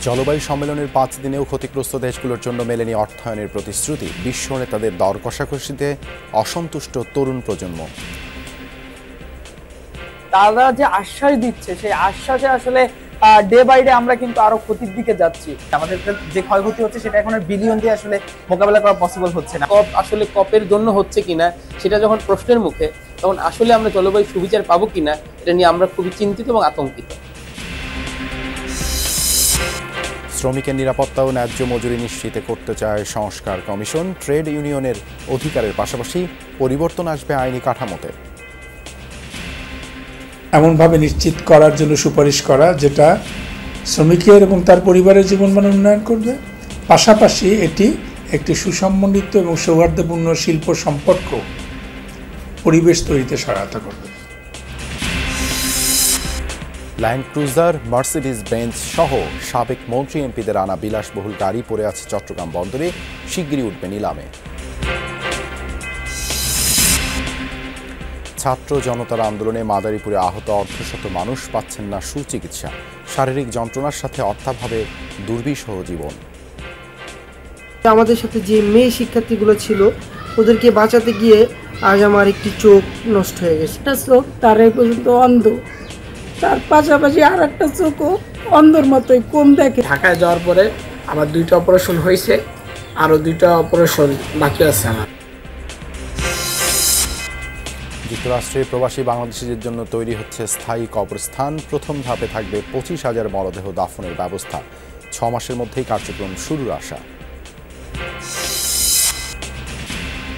জলবায়ু সম্মেলনের 5 দিনেও ক্ষতিগ্রস্ত দেশগুলোর জন্য মেলেনি অর্থায়নের প্রতিশ্রুতি। বিশ্ব নেতাদের দর কষাকষিতে অসন্তুষ্ট তরুণ প্রজন্ম। তারা যে আশ্বাস দিচ্ছে সেই আশ্বাসে আসলে ডে বাই ডে আমরা কিন্তু আরো ক্ষতির দিকে যাচ্ছি। আমাদের যে ক্ষয়ক্ষতি হচ্ছে সেটা এখন বিলিয়ন দিয়ে আসলে মোকাবেলা করা পসিবল হচ্ছে না। কপ আসলে কপের জন্য হচ্ছে কিনা সেটা যখন প্রশ্নের মুখে, তখন আসলে আমরা জলবায়ু সুবিচার পাবো কিনা এটা নিয়ে আমরা খুবই চিন্তিত এবং আতঙ্কিত। শ্রমিকের নিরাপত্তা ও ন্যায্য মজুরি নিশ্চিত করতে চায় সংস্কার কমিশন। ট্রেড ইউনিয়নের অধিকারের পাশাপাশি পরিবর্তন আসবে আইনি কাঠামোতে। এমনভাবে নিশ্চিত করার জন্য সুপারিশ করা যেটা শ্রমিকের এবং তার পরিবারের জীবনমান উন্নয়ন করবে, পাশাপাশি এটি একটি সুসমন্বিত এবং সৌহার্দ্যপূর্ণ শিল্প সম্পর্ক পরিবেশ তৈরিতে সহায়তা করবে। ল্যান্ড ক্রুজার, মার্সিডিজ বেঞ্জ সহ সাবেক মন্ত্রী এমপিদের আনা বিলাসবহুল গাড়ি পড়ে আছে চট্টগ্রাম বন্দরে, শিগগিরই উঠবে নিলামে। ছাত্র জনতার আন্দোলনে মাদারীপুরে আহত অর্ধশত মানুষ পাচ্ছেন না সুচিকিৎসা। শারীরিক যন্ত্রণার সাথে অর্থাভাবে দুর্বিষহ জীবন। আমাদের সাথে যে মেয়ে শিক্ষার্থীগুলো ছিল ওদেরকে বাঁচাতে গিয়ে আজ আমার একটি চোখ নষ্ট হয়ে গেছে। একটা চোখ তার এই পর্যন্ত অন্ধ, তার পাশাপাশি আর একটা চোখও অন্ধর মতোই কম দেখে। ঢাকায় যাওয়ার পরে আমার 2টা অপারেশন হয়েছে, আরও 2টা অপারেশন বাকি আছে আমার। যুক্তরাষ্ট্রে প্রবাসী বাংলাদেশিদের জন্য তৈরি হচ্ছে স্থায়ী কবরস্থান। প্রথম ধাপে থাকবে 25,000 মরদেহ দাফনের ব্যবস্থা। 6 মাসের মধ্যেই কার্যক্রম শুরুর আশা।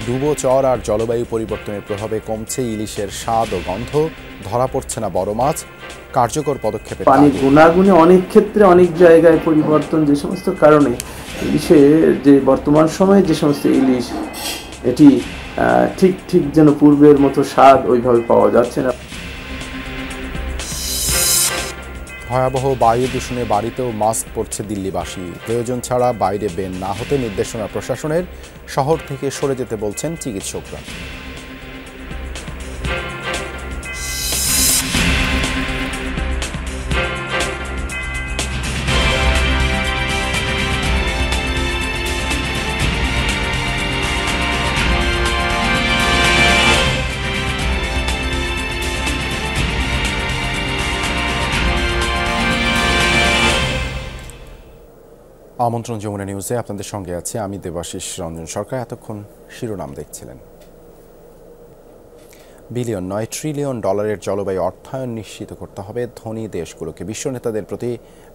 ডুবো চর আর জলবায়ু পরিবর্তনের প্রভাবে কমছে ইলিশের স্বাদ ও গন্ধ, ধরা পড়ছে না বড় মাছ। কার্যকর পদক্ষেপে পানি গুণাগুণে অনেক ক্ষেত্রে অনেক জায়গায় পরিবর্তন, যে সমস্ত কারণে ইলিশের যে বর্তমান সময়ে যে সমস্ত ইলিশ এটি ঠিক যেন পূর্বের মতো স্বাদ ওইভাবে পাওয়া যাচ্ছে না। ভয়াবহ বায়ু দূষণে বাড়িতেও মাস্ক পরছে দিল্লিবাসী। প্রয়োজন ছাড়া বাইরে বের না হতে নির্দেশনা প্রশাসনের। শহর থেকে সরে যেতে বলছেন চিকিৎসকরা। আমন্ত্রণ যমুনা নিউজে আপনাদের সঙ্গে আছে আমি দেবাশিস রঞ্জন সরকার। এতক্ষণ শিরোনাম দেখছিলেন। বিলিয়ন নয় ট্রিলিয়ন ডলারের জলবায়ু অর্থায়ন নিশ্চিত করতে হবে ধনী দেশগুলোকে। বিশ্ব নেতাদের প্রতি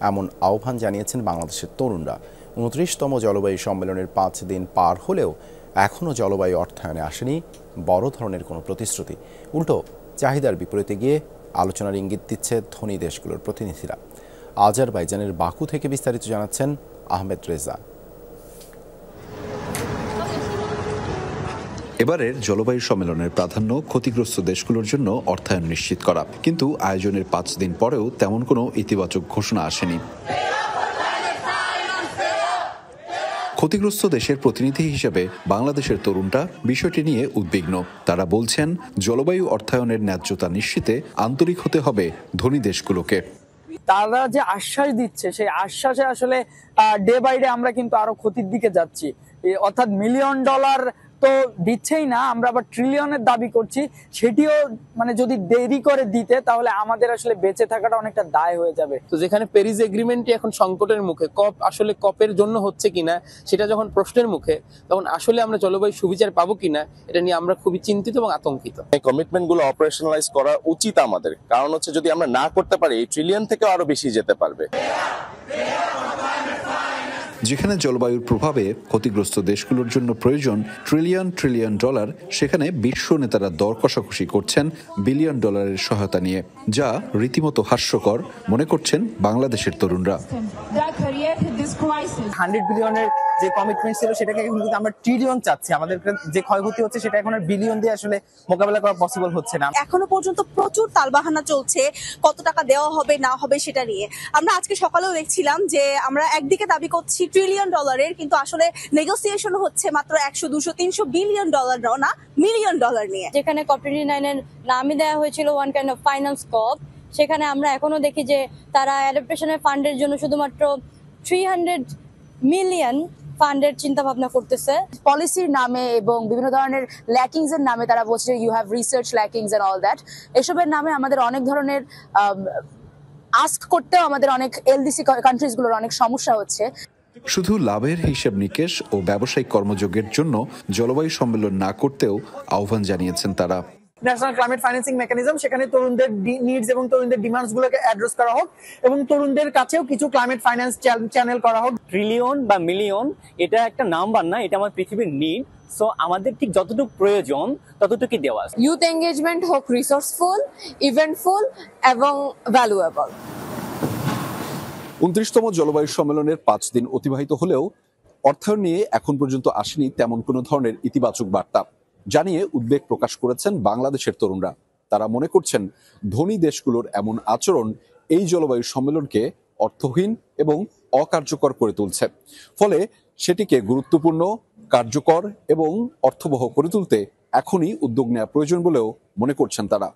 এমন আহ্বান জানিয়েছেন বাংলাদেশের তরুণরা। 29তম জলবায়ু সম্মেলনের 5 দিন পার হলেও এখনও জলবায়ু অর্থায়নে আসেনি বড় ধরনের কোনো প্রতিশ্রুতি। উল্টো চাহিদার বিপরীতে গিয়ে আলোচনার ইঙ্গিত দিচ্ছে ধনী দেশগুলোর প্রতিনিধিরা। আজারবাইজানের বাকু থেকে বিস্তারিত জানাচ্ছেন আহমেদ রেজা। এবারের জলবায়ু সম্মেলনের প্রাধান্য ক্ষতিগ্রস্ত দেশগুলোর জন্য অর্থায়ন নিশ্চিত করা, কিন্তু আয়োজনের 5 দিন পরেও তেমন কোনো ইতিবাচক ঘোষণা আসেনি। ক্ষতিগ্রস্ত দেশের প্রতিনিধি হিসেবে বাংলাদেশের তরুণরা বিষয়টি নিয়ে উদ্বিগ্ন। তারা বলছেন, জলবায়ু অর্থায়নের ন্যায্যতা নিশ্চিতে আন্তরিক হতে হবে ধনী দেশগুলোকে। তারা যে আশ্বাস দিচ্ছে সেই আশ্বাসে আসলে ডে বাই ডে আমরা কিন্তু আরো ক্ষতির দিকে যাচ্ছি। অর্থাৎ $1,000,000 তো দিচ্ছেই না, আমরা আবার ট্রিলিয়নের দাবি করছি। সেটিও মানে যদি দেরি করে দিতে তাহলে আমাদের আসলে বেঁচে থাকাটা অনেকটা দায় হয়ে যাবে। তো যেখানে প্যারিস এগ্রিমেন্টই এখন সংকটের মুখে, কপ আসলে কপের জন্য হচ্ছে কিনা সেটা যখন প্রশ্নের মুখে, তখন আসলে আমরা জলবায়ু সুবিচার পাবো কিনা এটা নিয়ে আমরা খুবই চিন্তিত এবং আতঙ্কিত। এই কমিটমেন্ট গুলো অপারেশনালাইজ করা উচিত আমাদের, কারণ হচ্ছে যদি আমরা না করতে পারি এই ট্রিলিয়ন থেকে আরো বেশি যেতে পারবে। যেখানে জলবায়ুর প্রভাবে ক্ষতিগ্রস্ত দেশগুলোর জন্য প্রয়োজন ট্রিলিয়ন ডলার, সেখানে বিশ্ব নেতারা দর কষাকষি করছেন বিলিয়ন ডলারের সহায়তা নিয়ে, যা রীতিমতো হাস্যকর মনে করছেন বাংলাদেশের তরুণরা। 100 বিলিয়নের যে কমিটমেন্ট ছিল সেটাকে এখন কিন্তু আমরা ট্রিলিয়ন চাচ্ছি। আমাদের যে ক্ষয়ক্ষতি হচ্ছে সেটা এখন আর বিলিয়ন দিয়ে আসলে মোকাবেলা করা পসিবল হচ্ছে না। এখনো পর্যন্ত প্রচুর তালবাহানা চলছে কত টাকা দেওয়া হবে না হবে সেটা নিয়ে। আমরা আজকে সকালেও দেখছিলাম যে আমরা একদিকে দাবি করছি $1 ট্রিলিয়ন, কিন্তু আসলে নেগোসিয়েশন হচ্ছে মাত্র 100, 200, 300 বিলিয়ন ডলার না, $1,000,000 নিয়ে। যেখানে COP29 এর নামই দেওয়া হয়েছিল ওয়ান কাইন্ড অফ ফাইন্যান্স কপ, সেখানে আমরা এখনো দেখি যে তারা অ্যাডাপ্টেশনের ফান্ডের জন্য শুধুমাত্র 300 মিলিয়ন ফান্ডের চিন্তা ভাবনা করতেছে পলিসির নামে এবং বিভিন্ন ধরনের ল্যাকিংস এর নামে তারা বলছে you have research lackings and all that. এসবের নামে আমাদের অনেক ধরনের আস্ক করতেও আমাদের অনেক এলডিসি কান্ট্রিজ গুলোর অনেক সমস্যা হচ্ছে। শুধু লাভের হিসাব নিকেশ ও ব্যবসায়িক কর্মযোগের জন্য জলবায়ু সম্মেলন না করতেও আহ্বান জানিয়েছেন তারা। ন্যাশনাল ক্লাইমেট ফাইন্যান্সিং মেকানিজম, সেখানে তরুণদের নিডস এবং তরুণদের ডিমান্ডস গুলোকে অ্যাড্রেস করা হোক এবং তরুণদের কাছেও কিছু ক্লাইমেট ফাইন্যান্স চ্যানেল করা হোক। ট্রিলিয়ন বা মিলিয়ন এটা একটা নাম্বার না, এটা আমার পৃথিবীর নিড। সো আমাদের ঠিক যতটুকু প্রয়োজন ততটুকুই দেওয়া। ইউথ এঙ্গেজমেন্ট হোক রিসোর্সফুল, ইভেন্টফুল এবং ভ্যালুয়েবল। 29তম জলবায়ু সম্মেলনের 5 দিন অতিবাহিত হলেও অর্থায়ন নিয়ে এখন পর্যন্ত আসেনি তেমন কোনো ধরনের ইতিবাচক বার্তা জানিয়ে উদ্বেগ প্রকাশ করেছেন বাংলাদেশের তরুণরা। তারা মনে করছেন ধনী দেশগুলোর এমন আচরণ এই জলবায়ু সম্মেলনকে অর্থহীন এবং অকার্যকর করে তুলছে, ফলে সেটিকে গুরুত্বপূর্ণ, কার্যকর এবং অর্থবহ করে তুলতে এখনই উদ্যোগ নেওয়া প্রয়োজন বলেও মনে করছেন তারা।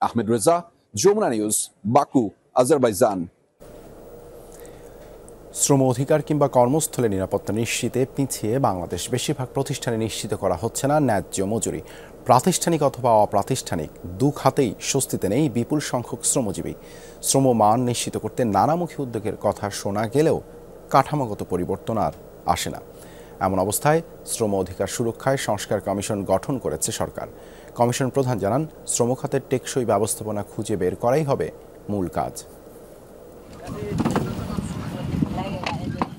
Ahmed Reza, Jamuna news, Baku, Azerbaijan. শ্রম অধিকার কিংবা কর্মস্থলে নিরাপত্তা নিশ্চিতে পিছিয়ে বাংলাদেশ। বেশিরভাগ প্রতিষ্ঠানে নিশ্চিত করা হচ্ছে না ন্যায্য মজুরি। প্রাতিষ্ঠানিক অথবা অপ্রাতিষ্ঠানিক দু খাতেই স্বস্তিতে নেই বিপুল সংখ্যক শ্রমজীবী। শ্রমমান নিশ্চিত করতে নানামুখী উদ্যোগের কথা শোনা গেলেও কাঠামোগত পরিবর্তন আর আসে না। এমন অবস্থায় শ্রম অধিকার সুরক্ষায় সংস্কার কমিশন গঠন করেছে সরকার। কমিশন প্রধান জানান, শ্রম খাতের টেকসই ব্যবস্থাপনা খুঁজে বের করাই হবে মূল কাজ।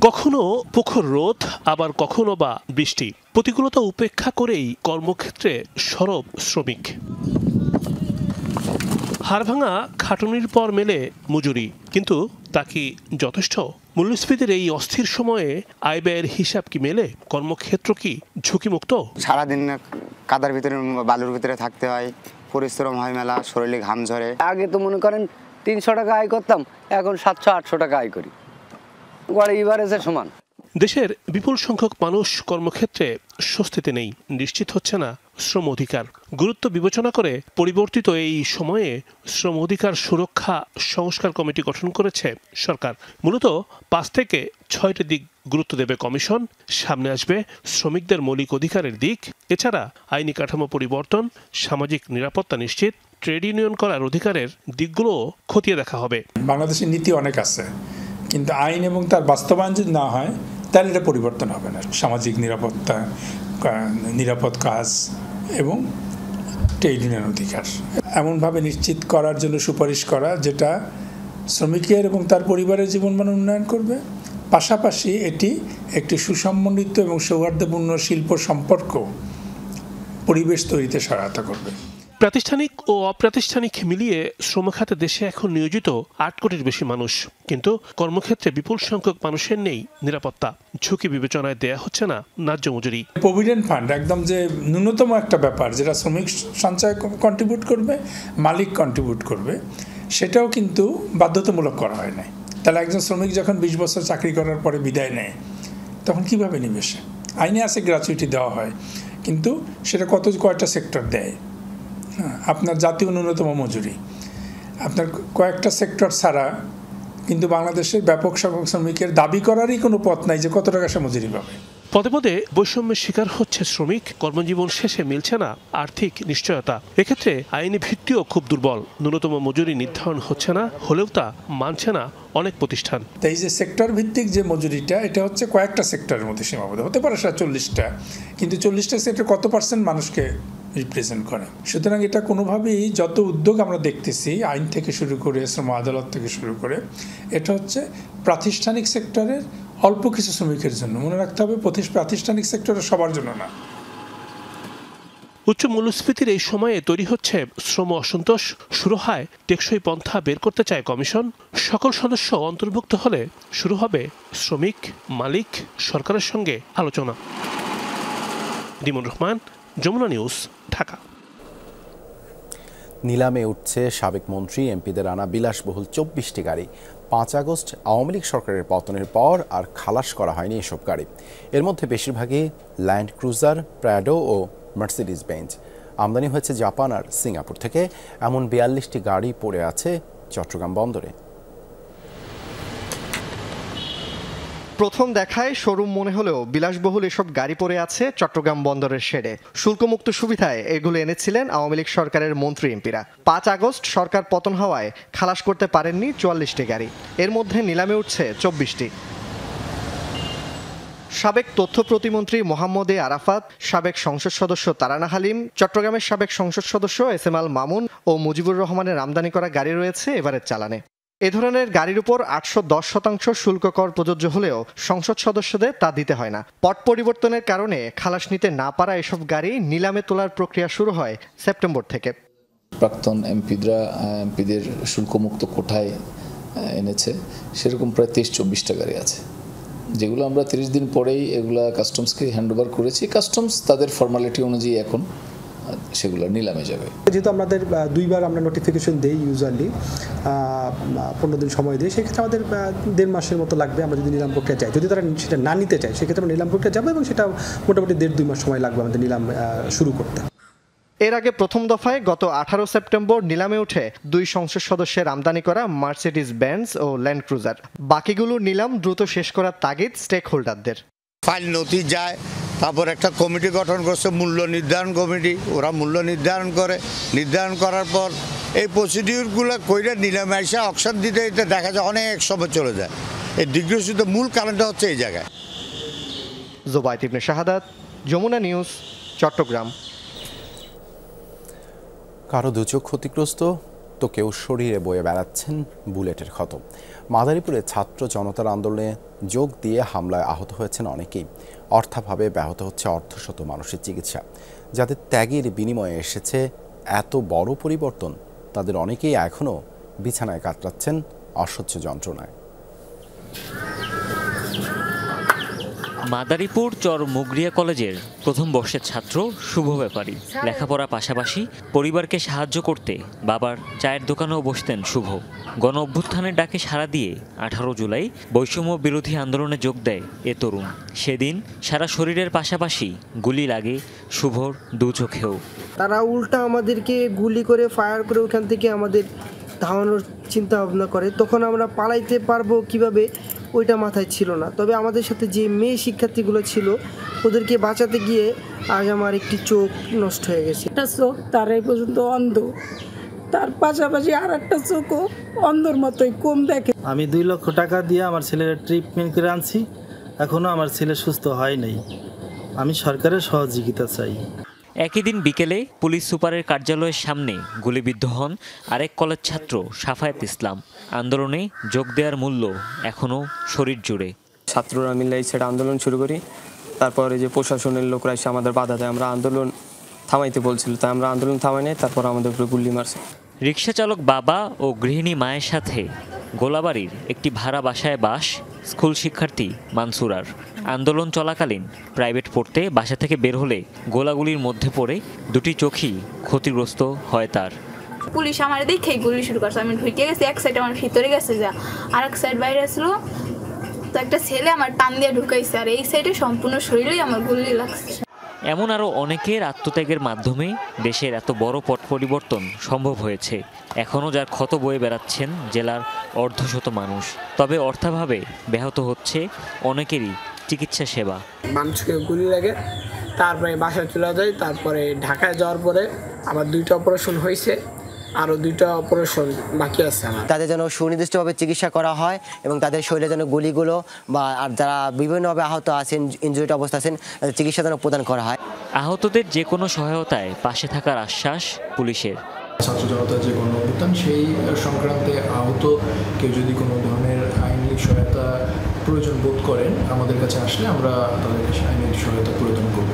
কখনো প্রখর রোদ, আবার কখনো বা বৃষ্টি, প্রতিকূলতা উপেক্ষা করেই কর্মক্ষেত্রে সরব শ্রমিক। হাড়ভাঙা খাটুনির পর মেলে মজুরি, কিন্তু তা কি যথেষ্ট? মূল্যস্ফীতির এই অস্থির সময়ে আয় ব্যয়ের হিসাব কি মেলে? কর্মক্ষেত্র কি ঝুঁকিমুক্ত? সারাদিন কাদার ভিতরে, বালুর ভিতরে থাকতে হয়, পরিশ্রম হয় মেলা, শরীরে ঘাম ঝরে। আগে তো মনে করেন 300 টাকা আয় করতাম, এখন 700-800 টাকা আয় করি। সমান। দেশের বিপুল সংখ্যক মানুষ কর্মক্ষেত্রে স্বস্তিতে নেই, নিশ্চিত হচ্ছে না শ্রম অধিকার। গুরুত্ব বিবেচনা করে পরিবর্তিত এই সময়ে শ্রম অধিকার সুরক্ষা সংস্কার কমিটি গঠন করেছে সরকার। মূলত 5 থেকে 6টি দিক গুরুত্ব দেবে কমিশন। সামনে আসবে শ্রমিকদের মৌলিক অধিকারের দিক, এছাড়া আইনি কাঠামো পরিবর্তন, সামাজিক নিরাপত্তা নিশ্চিত, ট্রেড ইউনিয়ন করার অধিকারের দিকগুলো খতিয়ে দেখা হবে। বাংলাদেশের নীতি অনেক আছে, কিন্তু আইন এবং তার বাস্তবায়ন যদি না হয় তাহলে এটা পরিবর্তন হবে না। সামাজিক নিরাপত্তা, নিরাপদ কাজ এবং ট্রেড ইউনিয়ন অধিকার এমনভাবে নিশ্চিত করার জন্য সুপারিশ করা যেটা শ্রমিকের এবং তার পরিবারের জীবনমান উন্নয়ন করবে, পাশাপাশি এটি একটি সুসমন্বিত এবং সৌহার্দ্যপূর্ণ শিল্প সম্পর্ক পরিবেশ তৈরিতে সহায়তা করবে। প্রাতিষ্ঠানিক ও অপ্রাতিষ্ঠানিক মিলিয়ে শ্রমখাতে দেশে এখন নিয়োজিত 8 কোটির বেশি মানুষ, কিন্তু কর্মক্ষেত্রে বিপুল সংখ্যক মানুষের নেই নিরাপত্তা। ঝুঁকি বিবেচনায় দেয়া হচ্ছে না ন্যায্য মজুরি। প্রভিডেন্ট ফান্ড একদম যে ন্যূনতম একটা ব্যাপার, যেটা শ্রমিক সঞ্চয় কন্ট্রিবিউট করবে, মালিক কন্ট্রিবিউট করবে, সেটাও কিন্তু বাধ্যতামূলক করা হয় নাই। তাহলে একজন শ্রমিক যখন 20 বছর চাকরি করার পরে বিদায় নেয়, তখন কিভাবে নিবে সে? আইনে আছে গ্র্যাচুইটি দেওয়া হয়, কিন্তু সেটা কয়টা সেক্টর দেয়? আপনার জাতীয় ন্যূনতম মজুরি, আপনার কয়েকটা সেক্টর ছাড়া কিন্তু বাংলাদেশের ব্যাপক সংখ্যক শ্রমিকের দাবি করারই কোনো পথ নাই যে কত টাকা সে মজুরি পাবে। পদে পদে বৈষম্যের শিকার হচ্ছে শ্রমিক, কর্মজীবন শেষে মিলছে না আর্থিক নিশ্চয়তা। এক্ষেত্রে আইনি ভিত্তিও খুব দুর্বল, ন্যূনতম মজুরি নির্ধারণ হচ্ছে না, হলেও তা মানছে না অনেক প্রতিষ্ঠান। তাই যে সেক্টর ভিত্তিক যে মজুরিটা, এটা হচ্ছে কয়েকটা সেক্টরের মধ্যে সীমাবদ্ধ হতে পারে, সেটা 40টা, কিন্তু 40টা সেক্টর কত পার্সেন্ট মানুষকে রিপ্রেজেন্ট করে? সুতরাং এটা কোনোভাবেই, যত উদ্যোগ আমরা দেখতেছি আইন থেকে শুরু করে শ্রম আদালত থেকে শুরু করে, এটা হচ্ছে প্রাতিষ্ঠানিক সেক্টরের অল্প কিছু শ্রমিকের জন্য। মনে রাখতে হবে প্রাতিষ্ঠানিক সেক্টরের সবার জন্য না। উচ্চ মূল্যস্ফীতির এই সময়ে তৈরি হচ্ছে শ্রম অসন্তোষ। সুরাহায় টেকসই পন্থা বের করতে চায় কমিশন। সকল সদস্য অন্তর্ভুক্ত হলে শুরু হবে শ্রমিক, মালিক, সরকারের সঙ্গে আলোচনা। রিমন রহমান, যমুনা নিউজ, ঢাকা। নিলামে উঠছে সাবেক মন্ত্রী এমপিদের আনা বিলাসবহুল 24টি গাড়ি। 5 আগস্ট আওয়ামী লীগ সরকারের পতনের পর আর খালাস করা হয়নি এসব গাড়ি। এর মধ্যে বেশিরভাগই ল্যান্ড ক্রুজার, প্র্যাডো ও মার্সিডিজ বেঞ্জ। আমদানি হয়েছে জাপান আর সিঙ্গাপুর থেকে। এমন 42টি গাড়ি পড়ে আছে চট্টগ্রাম বন্দরে। প্রথম দেখায় শোরুম মনে হলেও বিলাসবহুল এসব গাড়ি পড়ে আছে চট্টগ্রাম বন্দরের শেডে। শুল্কমুক্ত সুবিধায় এগুলো এনেছিলেন আওয়ামী লীগ সরকারের মন্ত্রী এমপিরা। 5 আগস্ট সরকার পতন হওয়ায় খালাস করতে পারেননি 44টি গাড়ি, এর মধ্যে নিলামে উঠছে 24টি। সাবেক তথ্য প্রতিমন্ত্রী মোহাম্মদ আরাফাত, সাবেক সংসদ সদস্য তারানা হালিম, চট্টগ্রামের সাবেক সংসদ সদস্য এস এম আল মামুন ও মুজিবুর রহমানের আমদানি করা গাড়ি রয়েছে এবারের চালানে। এ ধরনের গাড়ির উপর 810% শুল্ক কর প্রযোজ্য হলেও সংসদ সদস্যদের তা দিতে হয় না। পট পরিবর্তনের কারণে খালাস নিতে না পারা এসব গাড়ি নিলামে তোলার প্রক্রিয়া শুরু হয় সেপ্টেম্বর থেকে। প্রাক্তন এমপিদের শুল্কমুক্ত কোঠায় এনেছে সেরকম প্রায় 23-24টা গাড়ি আছে, যেগুলো আমরা 30 দিন পরেই এগুলা কাস্টমসকে হ্যান্ডওভার করেছি। কাস্টমস তাদের ফর্মালিটি অনুযায়ী এখন সেগুলো নিলামে যাবে। যেহেতু আমাদের 2বার আমরা নোটিফিকেশন দেই, ইউজুয়ালি 15 দিন সময় দিই, সেক্ষেত্রে আমাদের 1.5 মাসের মতো লাগবে। আমরা যদি নিলাম প্রক্রিয়া চাই, যদি তারা সেটা না নিতে চায়, সেক্ষেত্রে আমরা নিলাম প্রক্রিয়া যাবো এবং সেটা মোটামুটি 1.5-2 মাস সময় লাগবে আমাদের নিলাম শুরু করতে। এর আগে প্রথম দফায় গত 18 সেপ্টেম্বর নিলামে উঠে 2 সংসদ সদস্যের আমদানি করা মার্সিডিজ বেঞ্জ ও ল্যান্ড ক্রুজার। বাকিগুলো নিলাম দ্রুত শেষ করার তাগিদ স্টেক হোল্ডারদের। ফাইল নথি যায়, তারপর একটা কমিটি গঠন করছে, মূল্য নির্ধারণ কমিটি। ওরা মূল্য নির্ধারণ করে, নির্ধারণ করার পর এই প্রসিডিউরগুলো কইরা নিলামে এসে অকশন দিতে দিতে দেখা যায় অনেক সময় চলে যায়। এই দিগ্রসিত মূল কারণটা হচ্ছে এই জায়গায়। জোবায়েত ইবনে শাহাদাত, যমুনা নিউজ, চট্টগ্রাম। কারো দুচোখ ক্ষতিগ্রস্ত, তো কেউ শরীরে বয়ে বেড়াচ্ছেন বুলেটের ক্ষত। মাদারীপুরে ছাত্র জনতার আন্দোলনে যোগ দিয়ে হামলায় আহত হয়েছেন অনেকেই। অর্থাভাবে ব্যাহত হচ্ছে অর্ধশত মানুষের চিকিৎসা। যাদের ত্যাগের বিনিময়ে এসেছে এত বড় পরিবর্তন, তাদের অনেকেই এখনও বিছানায় কাতরাচ্ছেন অসহ্য যন্ত্রণায়। মাদারীপুর চর মুগরিয়া কলেজের প্রথম বর্ষের ছাত্র শুভ ব্যাপারী। লেখাপড়ার পাশাপাশি পরিবারকে সাহায্য করতে বাবার চায়ের দোকানেও বসতেন শুভ। গণ অভ্যুত্থানের ডাকে সাড়া দিয়ে 18 জুলাই বৈষম্য বিরোধী আন্দোলনে যোগ দেয় এ তরুণ। সেদিন সারা শরীরের পাশাপাশি গুলি লাগে শুভর দু চোখেও। তারা উল্টা আমাদেরকে গুলি করে ফায়ার করে ওখান থেকে আমাদের ধাওয়ানোর চিন্তা ভাবনা করে। তখন আমরা পালাইতে পারবো কিভাবে ওইটা মাথায় ছিল না। তবে আমাদের সাথে যে মেয়ে শিক্ষার্থীগুলো ছিল, ওদেরকে বাঁচাতে গিয়ে আজ আমার একটি চোখ নষ্ট হয়ে গেছে। একটা চোখ তার এই পর্যন্ত অন্ধ, তার পাশাপাশি আর একটা চোখও অন্ধর মতোই কম দেখে। আমি 2 লক্ষ টাকা দিয়ে আমার ছেলের ট্রিটমেন্ট করে আনছি, এখনও আমার ছেলে সুস্থ হয় নাই। আমি সরকারের সহযোগিতা চাই। একই দিন বিকেলে পুলিশ সুপারের কার্যালয়ের সামনে গুলিবিদ্ধ হন আরেক কলেজ ছাত্র সাফায়েত ইসলাম। আন্দোলনে যোগ দেওয়ার মূল্য এখনও শরীর জুড়ে। ছাত্ররা মিলে এই সাইডে আন্দোলন শুরু করি, তারপরে যে প্রশাসনের লোকরা এসে আমাদের বাধা দেয়। আমরা আন্দোলন থামাইতে বলছিল, তাই আমরা আন্দোলন থামাই নাই, তারপর আমাদের উপরে গুলি মারছে। রিকশা চালক বাবা ও গৃহিণী মায়ের সাথে গোলাবাড়ির একটি ভাড়া বাসায় বাস স্কুল শিক্ষার্থী মানসুরার। আন্দোলন চলাকালীন প্রাইভেট পড়তে বাসা থেকে বের হলে গোলাগুলির মধ্যে পড়ে দুটি চোখই ক্ষতিগ্রস্ত হয় তার। পুলিশ আমার দেখেই গুলি শুরু করছে। আমি ঢুকে গেছি, এক সাইড আমার ভিতরে গেছে যা, আর এক সাইড বাইরে আসলো। তো একটা ছেলে আমার টান দিয়ে ঢুকাইছে, আর এই সাইডে সম্পূর্ণ শরীরেই আমার গুলি লাগছে। এমন আরও অনেকের আত্মত্যাগের মাধ্যমে দেশের এত বড় পট পরিবর্তন সম্ভব হয়েছে। এখনও যার ক্ষত বয়ে বেড়াচ্ছেন জেলার অর্ধশত মানুষ। তবে অর্থাভাবে ব্যাহত হচ্ছে অনেকেরই চিকিৎসা সেবা। মানুষকে গুলি লাগে, তারপরে বাসায় চলে যায়। তারপরে ঢাকায় যাওয়ার পরে আমার 2টা অপারেশন হয়েছে, আরও 2টা অপারেশন বাকি আছে আমার। তাদের যেন সুনির্দিষ্টভাবে চিকিৎসা করা হয় এবং তাদের শরীরে যেন গুলিগুলো বা আর যারা বিভিন্নভাবে আহত আছেন, ইনজুরিড অবস্থা আছেন, চিকিৎসা যেন প্রদান করা হয়। আহতদের যে কোনো সহায়তায় পাশে থাকার আশ্বাস পুলিশের। ছাত্র জনতার যে গণ অভ্যুত্থান, সেই সংক্রান্তে আহত কেউ যদি কোনো ধরনের আইনি সহায়তা প্রয়োজন বোধ করেন, আমাদের কাছে আসলে আমরা তাদের আইনি সহায়তা প্রদান করব।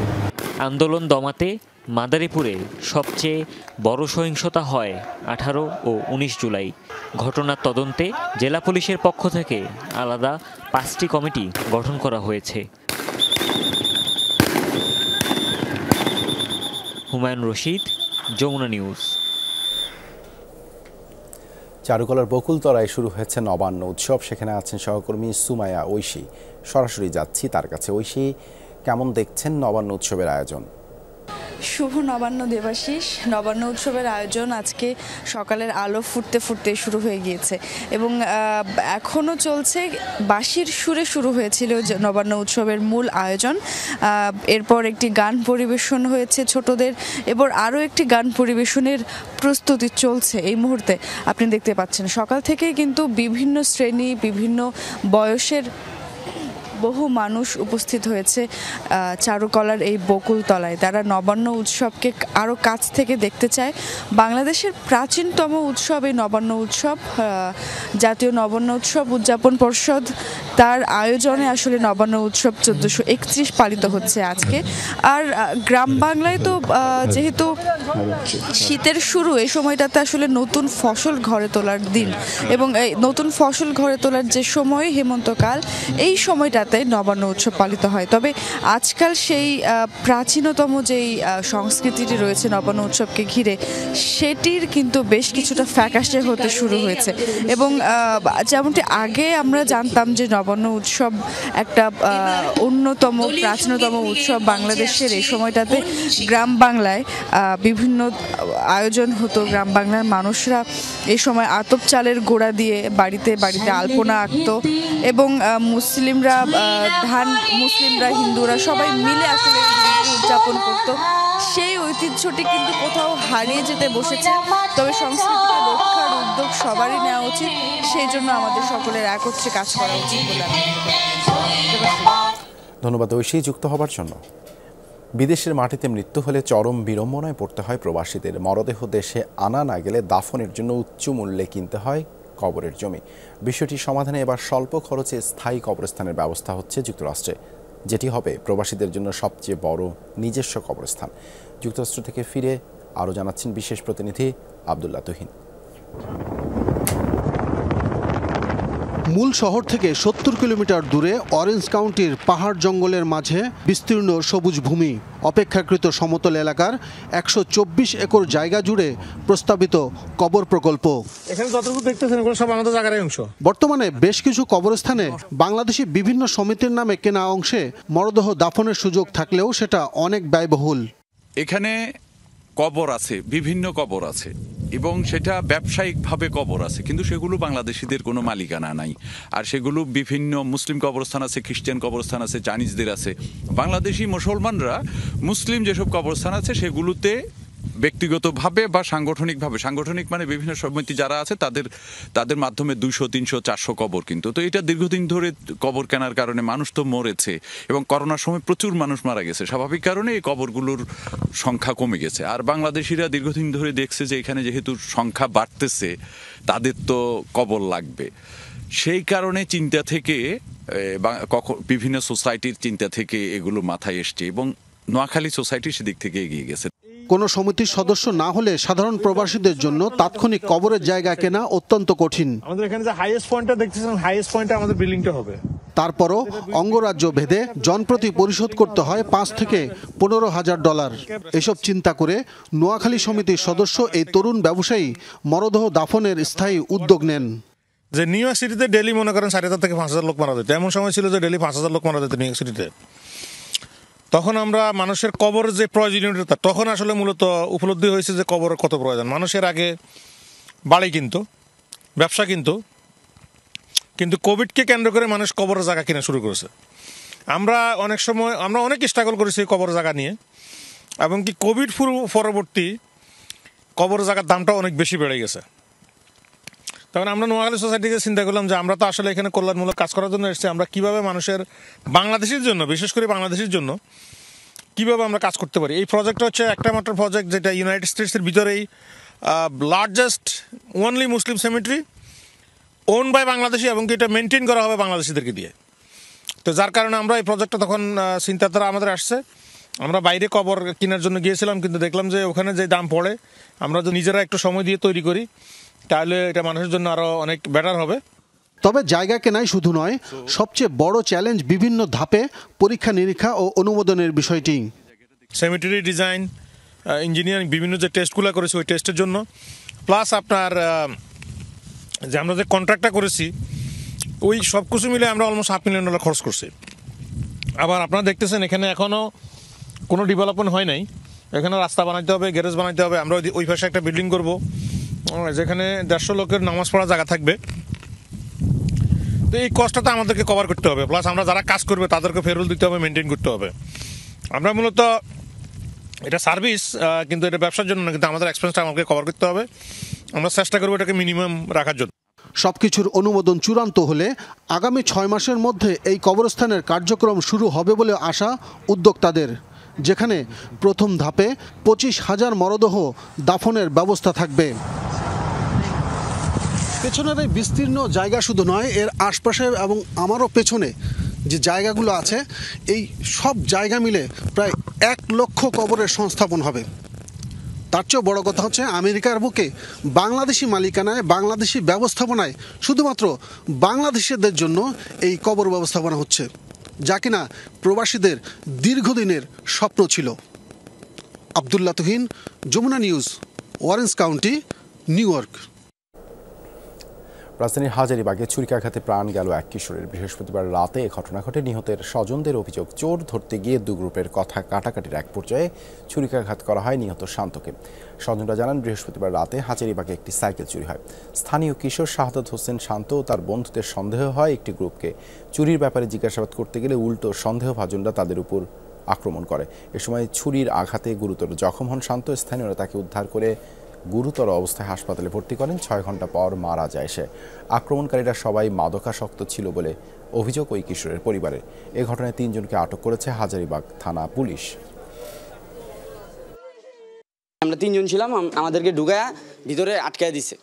আন্দোলন দমাতে মাদারীপুরে সবচেয়ে বড় সহিংসতা হয় 18 ও 19 জুলাই। ঘটনার তদন্তে জেলা পুলিশের পক্ষ থেকে আলাদা 5টি কমিটি গঠন করা হয়েছে। হুমায়ুন রশিদ, যমুনা নিউজ। চারুকলার বকুলতলায় শুরু হয়েছে নবান্ন উৎসব। সেখানে আছেন সহকর্মী সুমাইয়া ঐশী। সরাসরি যাচ্ছি তার কাছে। ঐশী, কেমন দেখছেন নবান্ন উৎসবের আয়োজন? শুভ নবান্ন দেবাশিস। নবান্ন উৎসবের আয়োজন আজকে সকালের আলো ফুটতে ফুটতে শুরু হয়ে গিয়েছে এবং এখনও চলছে। বাঁশির সুরে শুরু হয়েছিল নবান্ন উৎসবের মূল আয়োজন। এরপর একটি গান পরিবেশন হয়েছে ছোটদের, এবার আরও একটি গান পরিবেশনের প্রস্তুতি চলছে এই মুহূর্তে। আপনি দেখতে পাচ্ছেন সকাল থেকেই কিন্তু বিভিন্ন শ্রেণী, বিভিন্ন বয়সের বহু মানুষ উপস্থিত হয়েছে চারুকলার এই বকুলতলায়। তারা নবান্ন উৎসবকে আরও কাছ থেকে দেখতে চায়। বাংলাদেশের প্রাচীনতম উৎসব এই নবান্ন উৎসব। জাতীয় নবান্ন উৎসব উদযাপন পর্ষদ তার আয়োজনে আসলে নবান্ন উৎসব 1431 পালিত হচ্ছে আজকে। আর গ্রাম বাংলায় তো যেহেতু শীতের শুরু, এই সময়টাতে আসলে নতুন ফসল ঘরে তোলার দিন এবং এই নতুন ফসল ঘরে তোলার যে সময় হেমন্তকাল, এই সময়টাতে নবান্ন উৎসব পালিত হয়। তবে আজকাল সেই প্রাচীনতম যেই সংস্কৃতিটি রয়েছে নবান্ন উৎসবকে ঘিরে, সেটির কিন্তু বেশ কিছুটা ফ্যাকাশে হতে শুরু হয়েছে। এবং যেমনটি আগে আমরা জানতাম যে নবান্ন উৎসব একটা অন্যতম প্রাচীনতম উৎসব বাংলাদেশের, এই সময়টাতে গ্রাম বাংলায় বিভিন্ন আয়োজন হতো। গ্রাম বাংলার মানুষরা এই সময় আতপ চালের গোড়া দিয়ে বাড়িতে বাড়িতে আলপনা আঁকতো এবং মুসলিমরা হিন্দুরা সবাই মিলে আসলে উদযাপন করত। সেই ঐতিহ্যটি কিন্তু কোথাও হারিয়ে যেতে বসেছে। তবে সংস্কৃতিকে রক্ষার উদ্যোগ সবারই নেওয়া উচিত, সেই জন্য আমাদের সকলের একত্রে কাজ করা উচিত বলে আমি মনে করি। ধন্যবাদ ঐশী যুক্ত হবার জন্য। বিদেশের মাটিতে মৃত্যু হলে চরম বিড়ম্বনায় পড়তে হয় প্রবাসীদের। মরদেহ দেশে আনা না গেলে দাফনের জন্য উচ্চ মূল্যে কিনতে হয় কবরের জমি। বিষয়টি সমাধানে এবার স্বল্প খরচে স্থায়ী কবরস্থানের ব্যবস্থা হচ্ছে যুক্তরাষ্ট্রে, যেটি হবে প্রবাসীদের জন্য সবচেয়ে বড় নিজস্ব কবরস্থান। যুক্তরাষ্ট্র থেকে ফিরে আরও জানাচ্ছেন বিশেষ প্রতিনিধি আব্দুল্লাহ তুহিন। মূল শহর থেকে 70 কিলোমিটার দূরে অরেঞ্জ কাউন্টির পাহাড় জঙ্গলের মাঝে বিস্তীর্ণ সবুজ ভূমি। অপেক্ষাকৃত সমতল এলাকার 124 একর জায়গা জুড়ে প্রস্তাবিত কবর প্রকল্প। এখানে যতটুকু দেখতেছেন এগুলো সব আমাদের জায়গার অংশ। বর্তমানে বেশ কিছু কবরস্থানে বাংলাদেশি বিভিন্ন সমিতির নামে কেনা অংশে মরদেহ দাফনের সুযোগ থাকলেও সেটা অনেক ব্যয়বহুল। এখানে কবর আছে, বিভিন্ন কবর আছে এবং সেটা ব্যবসায়িকভাবে কবর আছে, কিন্তু সেগুলো বাংলাদেশিদের কোনো মালিকানা নাই। আর সেগুলো বিভিন্ন মুসলিম কবরস্থান আছে, খ্রিস্টান কবরস্থান আছে, চাইনিজদের আছে। বাংলাদেশি মুসলমানরা মুসলিম যেসব কবরস্থান আছে সেগুলোতে ব্যক্তিগতভাবে বা সাংগঠনিকভাবে, সাংগঠনিক মানে বিভিন্ন সমিতি যারা আছে তাদের মাধ্যমে 200, 300, 400 কবর কিন্তু। তো এটা দীর্ঘদিন ধরে কবর কেনার কারণে মানুষ তো মরেছে এবং করোনার সময় প্রচুর মানুষ মারা গেছে। স্বাভাবিক কারণে এই কবরগুলোর সংখ্যা কমে গেছে। আর বাংলাদেশিরা দীর্ঘদিন ধরে দেখছে যে এখানে যেহেতু সংখ্যা বাড়তেছে তাদের তো কবর লাগবে। সেই কারণে চিন্তা থেকে বিভিন্ন সোসাইটির চিন্তা থেকে এগুলো মাথায় এসছে এবং নোয়াখালী সোসাইটি সেদিক থেকে এগিয়ে গেছে। কোনো সমিতির সদস্য না হলে সাধারণ প্রবাসীদের জন্য তাৎক্ষণিক কবরের জায়গা কেনা অত্যন্ত কঠিন। আমাদের এখানে যে হাইয়েস্ট পয়েন্টটা দেখতেছেন, হাইয়েস্ট পয়েন্টে আমাদের বিল্ডিংটা হবে। তারপরও অঙ্গরাজ্য ভেদে জনপ্রতি পরিশোধ করতে হয় $5,000 থেকে $15,000। এসব চিন্তা করে নোয়াখালী সমিতির সদস্য এই তরুণ ব্যবসায়ী মরদেহ দাফনের স্থায়ী উদ্যোগ নেন। যে নিউ ইয়র্ক সিটিতে ডেলি মনে করেন 4,000 থেকে 5,000 লোক মারা যেত। এমন সময় ছিল যে ডেলি 5,000 লোক মারা যেত নিউ ইয়র্ক সিটিতে। তখন আমরা মানুষের কবর যে প্রয়োজনীয়তা, তখন আসলে মূলত উপলব্ধি হয়েছে যে কবরের কত প্রয়োজন। মানুষের আগে বাড়ি কিনতো, ব্যবসা কিন্তু কোভিডকে কেন্দ্র করে মানুষ কবরের জায়গা কিনা শুরু করেছে। আমরা অনেক স্ট্রাগল করেছি কবরের জায়গা নিয়ে, এবং কি কোভিড পরবর্তী কবরের জায়গার দামটা অনেক বেশি বেড়ে গেছে। তখন আমরা নোয়াখালী সোসাইটিকে চিন্তা করলাম যে আমরা তো আসলে এখানে কল্যাণমূলক কাজ করার জন্য এসেছি, আমরা কীভাবে মানুষের বাংলাদেশের জন্য, বিশেষ করে বাংলাদেশের জন্য কীভাবে আমরা কাজ করতে পারি। এই প্রজেক্টটা হচ্ছে একটা মাত্র প্রজেক্ট যেটা ইউনাইটেড স্টেটসের ভিতরেই largest only Muslim cemetery own by Bangladeshi, এবং এটা মেনটেন করা হবে বাংলাদেশিদেরকে দিয়ে। তো যার কারণে আমরা এই প্রজেক্টটা তখন চিন্তাধারা আমাদের আসছে। আমরা বাইরে কবর কেনার জন্য গিয়েছিলাম, কিন্তু দেখলাম যে ওখানে যে দাম পড়ে, আমরা যদি নিজেরা একটু সময় দিয়ে তৈরি করি তাহলে এটা মানুষের জন্য আরও অনেক বেটার হবে। তবে জায়গা কেনাই শুধু নয়, সবচেয়ে বড় চ্যালেঞ্জ বিভিন্ন ধাপে পরীক্ষা নিরীক্ষা ও অনুমোদনের বিষয়টি। সেমিটারি ডিজাইন, ইঞ্জিনিয়ারিং বিভিন্ন যে টেস্টগুলো করেছি ওই টেস্টের জন্য, প্লাস আপনার যে আমরা যে কন্ট্রাক্টটা করেছি ওই সব কিছু মিলে আমরা অলমোস্ট $5 মিলিয়ন খরচ করছি। আবার আপনারা দেখতেছেন এখানে এখনও কোনো ডেভেলপমেন্ট হয় নাই, এখানে রাস্তা বানাইতে হবে, গ্যারেজ বানাইতে হবে। আমরা ওই পাশে একটা বিল্ডিং করব যেখানে 150 লোকের নামাজ পড়ার জায়গা থাকবে। তো এই কষ্টটা আমাদেরকে কভার করতে হবে, প্লাস আমরা যারা কাজ করবে তাদেরকে ফেরল দিতে হবে, মেনটেন করতে হবে। আমরা মূলত এটা সার্ভিস, কিন্তু এটা ব্যবসার জন্য না, কিন্তু আমাদের এক্সপেন্সটা আমাকে কভার করতে হবে। আমরা চেষ্টা করবো এটাকে মিনিমাম রাখার জন্য। সবকিছুর অনুমোদন চূড়ান্ত হলে আগামী 6 মাসের মধ্যে এই কবরস্থানের কার্যক্রম শুরু হবে বলে আশা উদ্যোক্তাদের, যেখানে প্রথম ধাপে 25,000 মরদেহ দাফনের ব্যবস্থা থাকবে। পেছনের এই বিস্তীর্ণ জায়গা শুধু নয়, এর আশপাশে এবং আমারও পেছনে যে জায়গাগুলো আছে, এই সব জায়গা মিলে প্রায় 1 লক্ষ কবরের সংস্থাপন হবে। তার চেয়েও বড় কথা হচ্ছে আমেরিকার বুকে বাংলাদেশি মালিকানায়, বাংলাদেশি ব্যবস্থাপনায় শুধুমাত্র বাংলাদেশিদের জন্য এই কবর ব্যবস্থাপনা হচ্ছে, যা কিনা প্রবাসীদের দীর্ঘদিনের স্বপ্ন ছিল। Abdullah Tuhin, Jamuna news, Orange County, New York. রাজধানীর হাজারীবাগে ছুরিকাঘাতে প্রাণ গেল এক কিশোরের। বৃহস্পতিবার রাতে ঘটনা ঘটে। নিহতের স্বজনদের অভিযোগ, চোর ধরতে গিয়ে 2 গ্রুপের কথা কাটাকাটির এক পর্যায়ে ছুরিকাঘাত করা হয় নিহত শান্তকে। স্বজনরা জানান, বৃহস্পতিবার রাতে হাজারীবাগে একটি সাইকেল চুরি হয়। স্থানীয় কিশোর শাহাদাত হোসেন শান্ত ও তার বন্ধুদের সন্দেহ হয় একটি গ্রুপকে। চুরির ব্যাপারে জিজ্ঞাসাবাদ করতে গেলে উল্টো সন্দেহভাজনরা তাদের উপর আক্রমণ করে। এ সময় ছুরির আঘাতে গুরুতর জখম হন শান্ত। স্থানীয়রা তাকে উদ্ধার করে গুরুতর অবস্থায় হাসপাতালে ভর্তি করেন। 6 ঘন্টা পর মারা যায় সে। আক্রমণকারীরা সবাই মাদকাসক্ত ছিল বলে অভিযোগ ওই কিশোরের পরিবারের। এ ঘটনায় 3 জনকে আটক করেছে হাজারীবাগ থানা পুলিশ। আমরা 3 জন ছিলাম, আমাদেরকে ঢুকায়া ভিতরে আটকায় দিছে।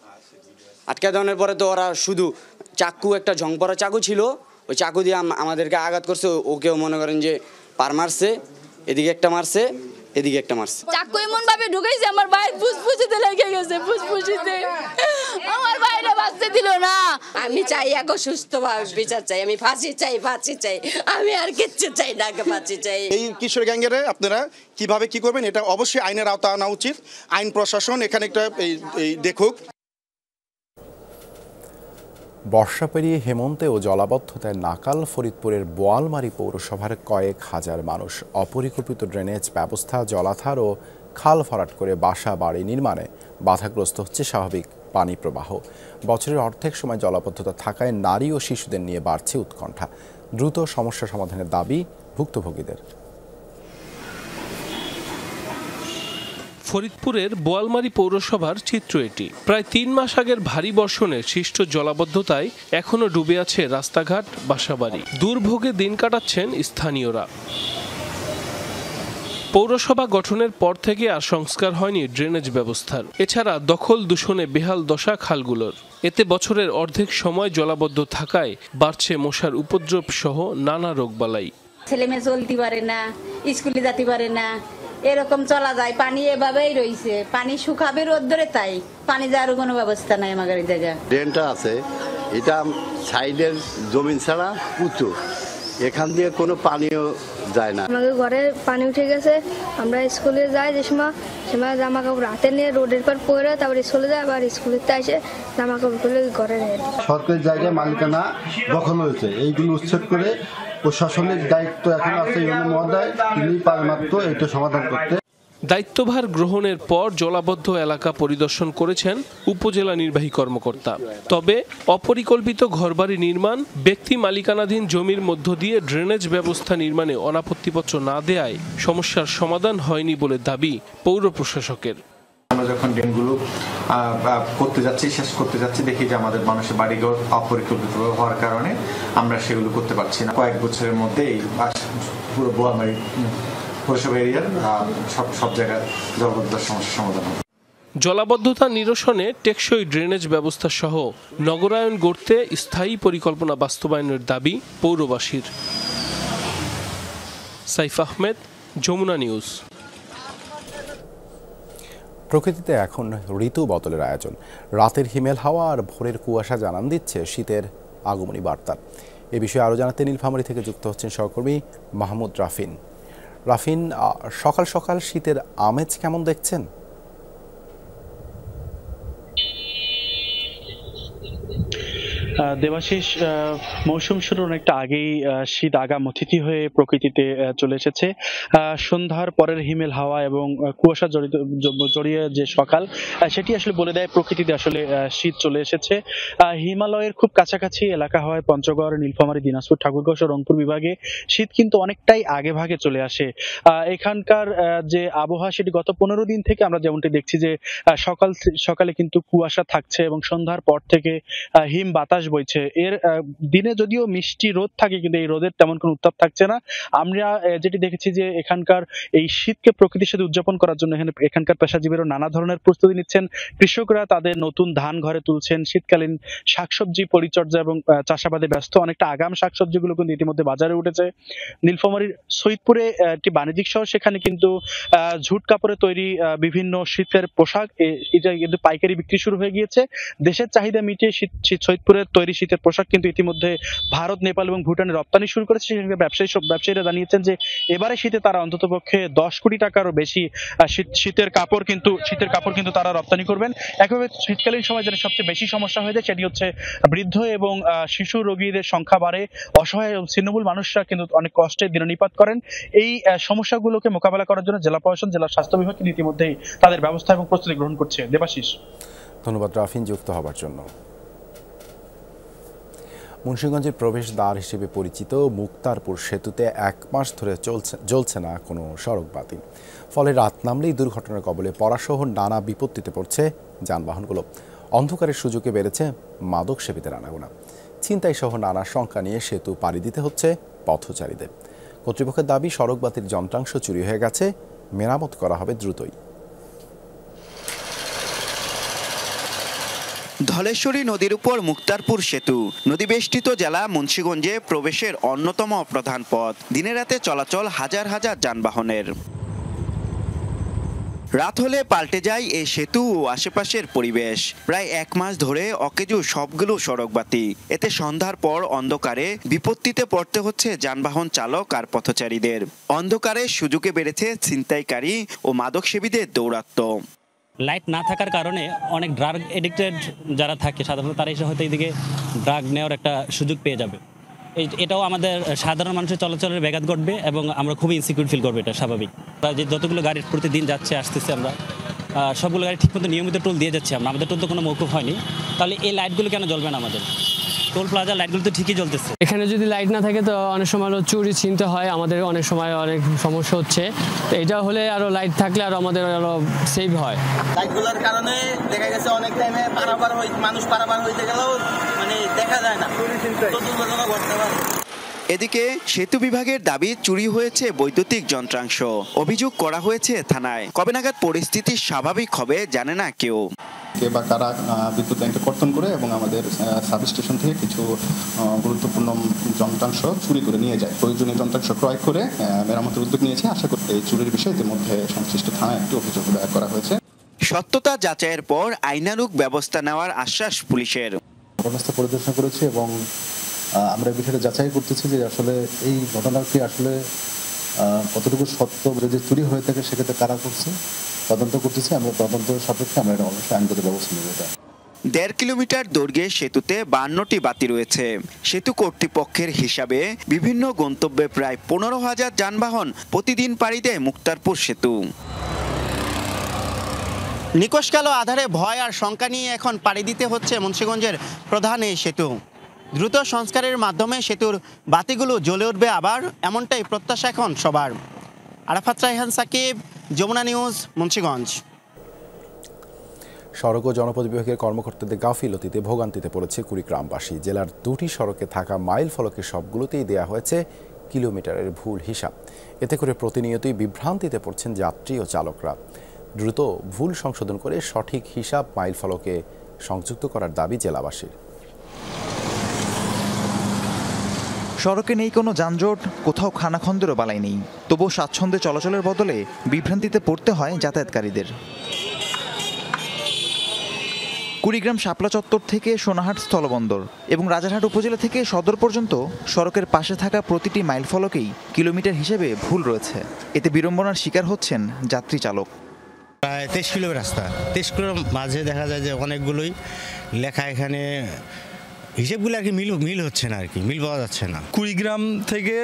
আটকায় দেওয়ার পরে তো ওরা শুধু চাকু, একটা জং পরা চাকু ছিল, ওই চাকু দিয়ে আমাদেরকে আঘাত করছে। ওকেও মনে করেন যে পার মারছে, এদিকে একটা মারছে, এদিকে একটা মারছে। চাকু এমন ভাবে ঢুকাইছে আমার ভাইয়ের ফুসফুসিতে লেগে গেছে, ফুসফুসিতে আমার ভাইরা বাঁচতে দিল না। আমি চাই এখন সুস্থভাবে বিচার চাই, আমি ফাঁসি চাই, ফাঁসি চাই, আমি আর কিচ্ছু চাই না, ফাঁসি চাই। এই কিশোর গ্যাংয়ের আপনারা কিভাবে কি করবেন, এটা অবশ্যই আইনের আওতা আনা উচিত। আইন প্রশাসন এখানে একটা দেখুক। বর্ষা পেরিয়ে হেমন্তে ও জলাবদ্ধতায় নাকাল ফরিদপুরের বোয়ালমারী পৌরসভার কয়েক হাজার মানুষ। অপরিকল্পিত ড্রেনেজ ব্যবস্থা, জলাধার ও খাল ভরাট করে বাসা বাড়ি নির্মাণে বাধাগ্রস্ত হচ্ছে স্বাভাবিক পানি প্রবাহ। বছরের অর্ধেক সময় জলাবদ্ধতা থাকায় নারী ও শিশুদের নিয়ে বাড়ছে উৎকণ্ঠা। দ্রুত সমস্যা সমাধানের দাবি ভুক্তভোগীদের। ফরিদপুরের বোয়ালমারী পৌরসভার চিত্র এটি। প্রায় 3 মাস আগের ভারী বর্ষণে সৃষ্ট জলাবদ্ধতায় এখনো ডুবে আছে রাস্তাঘাট, বাসাবাড়ি। দুর্ভোগে দিন কাটাচ্ছেন স্থানীয়রা। পৌরসভা গঠনের পর থেকে আর সংস্কার হয়নি ড্রেনেজ ব্যবস্থার। এছাড়া দখল দূষণে বেহাল দশা খালগুলোর। এতে বছরের অর্ধেক সময় জলাবদ্ধ থাকায় বাড়ছে মশার উপদ্রব সহ নানা রোগবালাই। ছেলেমেয়ে চলতে পারে না, স্কুলে যেতে পারে না, এরকম চলা যায়। পানি এভাবেই রয়েছে, পানি শুকাবে রোদ ধরে, তাই পানি যাওয়ার কোনো ব্যবস্থা নাই আমাদের এই জায়গা। ড্রেনটা আছে, এটা সাইডের জমি ছাড়া উঁচু, এখান দিয়ে কোনো পানিও যায় না। আমাদের ঘরে পানি উঠে গেছে, আমরা স্কুলে যাই যে সময় জামা কাপড় হাতে নিয়ে রোডের পর পরে তারপর স্কুলে যাই, আবার স্কুলেতে এসে জামা কাপড় তুলে ঘরে নেয়। সরকারি জায়গায় মালিকানা দখল হয়েছে, এইগুলো উচ্ছেদ করে প্রশাসনিক দায়িত্ব এখন আছে ইউনো মহোদয়, তিনি পারমাত্র এটা সমাধান করতে। দায়িত্বভার গ্রহণের পর জলাবদ্ধ এলাকা পরিদর্শন করেছেন উপজেলা নির্বাহী কর্মকর্তা। তবে অপরিকল্পিত ঘরবাড়ি নির্মাণ, ব্যক্তি মালিকানাধীন জমির মধ্য দিয়ে ড্রেনেজ ব্যবস্থা নির্মাণে অনাপত্তিপত্র না দেয়ায় সমস্যার সমাধান হয়নি বলে দাবি পৌর প্রশাসকের। আমরা যখন ড্রেনগুলো করতে যাচ্ছি, শেষ করতে যাচ্ছি, দেখি যে আমাদের মানুষের বাড়িঘর অপরিকল্পিত হওয়ার কারণে আমরা সেগুলো করতে পারছি না। কয়েক বছরের মধ্যেই পুরো বোয়ালমারী পৌরসভা এরিয়ার সব জায়গায় জলাবদ্ধতার সমস্যার সমাধান হবে। জলাবদ্ধতা নিরসনে টেকসই ড্রেনেজ ব্যবস্থা সহ নগরায়ন গড়তে স্থায়ী পরিকল্পনা বাস্তবায়নের দাবি পৌরবাসীর। সাইফ আহমেদ, যমুনা নিউজ। প্রকৃতিতে এখন ঋতু বদলের আয়োজন। রাতের হিমেল হাওয়া আর ভোরের কুয়াশা জানান দিচ্ছে শীতের আগমনী বার্তা। এ বিষয়ে আরও জানাতে নীলফামারী থেকে যুক্ত হচ্ছেন সহকর্মী মাহমুদ রাফিন। রাফিন, সকাল সকাল শীতের আমেজ কেমন দেখছেন? দেবাশিস, মৌসুম শুরুর অনেকটা আগেই শীত আগাম অতিথি হয়ে প্রকৃতিতে চলে এসেছে। সন্ধ্যার পরের হিমেল হাওয়া এবং কুয়াশা জড়িয়ে যে সকাল, সেটি আসলে বলে দেয় প্রকৃতিতে আসলে শীত চলে এসেছে। হিমালয়ের খুব কাছাকাছি এলাকা হয় পঞ্চগড়, নীলফামারী, দিনাজপুর, ঠাকুরগাঁও ও রংপুর বিভাগে শীত কিন্তু অনেকটাই আগে ভাগে চলে আসে। এখানকার যে আবহাওয়া সেটি গত 15 দিন থেকে আমরা যেমনটি দেখছি যে সকালে কিন্তু কুয়াশা থাকছে এবং সন্ধ্যার পর থেকে হিম বাতাস বইছে। এর দিনে যদিও মিষ্টি রোদ থাকে, কিন্তু এই রোদের তেমন কোনো উত্তাপ থাকছে না। আমরা যেটি দেখেছি যে এখানকার এই শীতকে প্রকৃতির সাথে উদযাপন করার জন্য এখানকার পেশাজীবীরা নানা ধরনের প্রস্তুতি নিচ্ছেন। কৃষকরা তাদের নতুন ধান ঘরে তুলছেন, শীতকালীন শাকসবজি পরিচর্যা এবং চাষাবাদে ব্যস্ত। অনেকটা আগাম শাকসবজিগুলো কিন্তু ইতিমধ্যে বাজারে উঠেছে। নীলফামারীর সৈয়দপুরে একটি বাণিজ্যিক শহর, সেখানে কিন্তু ঝুট কাপড়ে তৈরি বিভিন্ন শীতের পোশাক এটা কিন্তু পাইকারি বিক্রি শুরু হয়ে গিয়েছে। দেশের চাহিদা মিটিয়ে সৈয়দপুরের তৈরি শীতের পোশাক কিন্তু ইতিমধ্যে ভারত, নেপাল এবং ভুটানে রপ্তানি শুরু করেছে। সেখানে ব্যবসায়ীরা জানিয়েছেন যে এবারে শীতে তারা অন্ততপক্ষে 10 কোটি টাকারও বেশি শীতের কাপড় কিন্তু তারা রপ্তানি করবেন। একইভাবে শীতকালীন সময় যেটা সবচেয়ে বেশি সমস্যা হয়ে যায় সেটি হচ্ছে বৃদ্ধ এবং শিশু রোগীদের সংখ্যা বাড়ে। অসহায় এবং ছিন্নমূল মানুষরা কিন্তু অনেক কষ্টে দিননিপাত করেন। এই সমস্যাগুলোকে মোকাবেলা করার জন্য জেলা প্রশাসন, জেলা স্বাস্থ্য বিভাগ কিন্তু ইতিমধ্যেই তাদের ব্যবস্থা এবং প্রস্তুতি গ্রহণ করছে। দেবাশিস, ধন্যবাদ রাফিন যুক্ত হবার জন্য। মুন্সিগঞ্জের প্রবেশদ্বার হিসেবে পরিচিত মুক্তারপুর সেতুতে 1 মাস ধরে জ্বলছে না কোনো সড়ক বাতি। ফলে রাত নামলেই দুর্ঘটনার কবলে পড়াসহ নানা বিপত্তিতে পড়ছে যানবাহনগুলো। অন্ধকারের সুযোগে বেড়েছে মাদক সেবীদের আনাগোনা। ছিনতাই সহ নানা শঙ্কা নিয়ে সেতু পাড়ি দিতে হচ্ছে পথচারীদের। কর্তৃপক্ষের দাবি, সড়ক বাতির যন্ত্রাংশ চুরি হয়ে গেছে, মেরামত করা হবে দ্রুতই। ধলেশ্বরী নদীর উপর মুক্তারপুর সেতু নদীবেষ্টিত জেলা মুন্সিগঞ্জে প্রবেশের অন্যতম প্রধান পথ। দিনে রাতে চলাচল হাজার হাজার যানবাহনের। রাত হলে পাল্টে যায় এই সেতু ও আশেপাশের পরিবেশ। প্রায় 1 মাস ধরে অকেজো সবগুলো সড়কবাতি। এতে সন্ধ্যার পর অন্ধকারে বিপত্তিতে পড়তে হচ্ছে যানবাহন চালক আর পথচারীদের। অন্ধকারে সুযোগে বেড়েছে ছিনতাইকারী ও মাদকসেবীদের দৌরাত্ম্য। লাইট না থাকার কারণে অনেক ড্রাগ এডিক্টেড যারা থাকে সাধারণত তারা এসে হয়তো এইদিকে ড্রাগ নেওয়ার একটা সুযোগ পেয়ে যাবে। এটাও আমাদের সাধারণ মানুষের চলাচলের ব্যাঘাত ঘটবে এবং আমরা খুবই ইনসিকিউর ফিল করবো। এটা স্বাভাবিক। যে যতগুলো গাড়ি প্রতিদিন যাচ্ছে আসতেছে, আমরা সবগুলো গাড়ি ঠিকমতো নিয়মিত টোল দিয়ে যাচ্ছি। আমাদের টোল তো কোনো মৌকুফ হয়নি, তাহলে এই লাইটগুলো কেন জ্বলবে না? আমাদের টোল প্লাজার লাইটগুলো তো ঠিকই জ্বলতেছে। এখানে যদি লাইট না থাকে তো অনেক সময় চুরি ছিনতে হয়, আমাদের অনেক সময় অনেক সমস্যা হচ্ছে। এটা হলে আরো লাইট থাকলে আরো আমাদের আরো সেভ হয়। লাইটগুলোর কারণে দেখা গেছে অনেক টাইমে মানুষ পারাপার হইতে গেলেও মানে দেখা যায় না, দুর্ঘটনা ঘটতে পারে। এদিকে সেতু বিভাগের দাবি, চুরি হয়েছে বৈদ্যুতিক যন্ত্রাংশ। অভিযোগ করা হয়েছে থানায়। কবে নাগাদ পরিস্থিতি স্বাভাবিক হবে জানে না কেউ। কে বা কারা বিদ্যুৎ লাইনকে কর্তন করে এবং আমাদের সাব স্টেশন থেকে কিছু গুরুত্বপূর্ণ যন্ত্রাংশ চুরি করে নিয়ে যায়। প্রয়োজনীয় যন্ত্রাংশ ক্রয় করে মেরামতের উদ্যোগ নিয়েছে। আশা করি এই চুরির বিষয়ে ইতিমধ্যে সংশ্লিষ্ট থানায় একটি অভিযোগ দায়ের করা হয়েছে। সত্যতা যাচাইয়ের পর আইনানুগ ব্যবস্থা নেওয়ার আশ্বাস পুলিশের। ঘটনাস্থল পরিদর্শন করেছি এবং আমরা বিষয়টা যাচাই করতেছি যে আসলে এই ঘটনাটি আসলে কতটুকু সত্য। যদি চুরি হয়ে থাকে সেক্ষেত্রে কারা করছে তদন্ত করতেছি। আমরা তদন্ত সাপেক্ষে আমরা অবশ্যই আইনগত ব্যবস্থা নেব। 1.5 কিলোমিটার দৈর্ঘ্যের সেতুতে 52টি বাতি রয়েছে। সেতু কর্তৃপক্ষের হিসাবে বিভিন্ন গন্তব্যে প্রায় 15,000 যানবাহন প্রতিদিন পাড়ি দেয় মুক্তারপুর সেতু। নিকশ কালো আধারে ভয় আর শঙ্কা নিয়ে এখন পাড়ি দিতে হচ্ছে মুন্সিগঞ্জের প্রধান এই সেতু। দ্রুত সংস্কারের মাধ্যমে সেতুর বাতিগুলো জ্বলে উঠবে আবার, এমনটাই প্রত্যাশা এখন সবার। আরাফাত রায়হান, সাকিব, যমুনা নিউজ, মুন্সিগঞ্জ। সড়ক ও জনপদ বিভাগের কর্মকর্তাদের গাফিলতিতে ভোগান্তিতে পড়েছে কুড়িগ্রামবাসী। জেলার 2টি সড়কে থাকা মাইল ফলকের সবগুলোতেই দেয়া হয়েছে কিলোমিটারের ভুল হিসাব। এতে করে প্রতিনিয়তই বিভ্রান্তিতে পড়ছেন যাত্রী ও চালকরা। দ্রুত ভুল সংশোধন করে সঠিক হিসাব মাইল ফলকে সংযুক্ত করার দাবি জেলাবাসীর। সড়কে নেই কোনো যানজট, কোথাও খানাখন্দেরও বালাই নেই। তবুও স্বাচ্ছন্দ্যে চলাচলের বদলে বিভ্রান্তিতে পড়তে হয় যাতায়াতকারীদের। কুড়িগ্রাম শাপলা চত্বর থেকে সোনাহাট স্থলবন্দর এবং রাজারহাট উপজেলা থেকে সদর পর্যন্ত সড়কের পাশে থাকা প্রতিটি মাইল ফলকেই কিলোমিটার হিসেবে ভুল রয়েছে। এতে বিড়ম্বনার শিকার হচ্ছেন যাত্রী চালক। প্রায় 23 কিলোমিটার রাস্তা, 23 কিলোর মাঝে দেখা যায় যে অনেকগুলোই লেখা এখানে হিসেবগুলো আর কি মিল হচ্ছে না, আর কি মিল পাওয়া যাচ্ছে না। কুড়িগ্রাম থেকে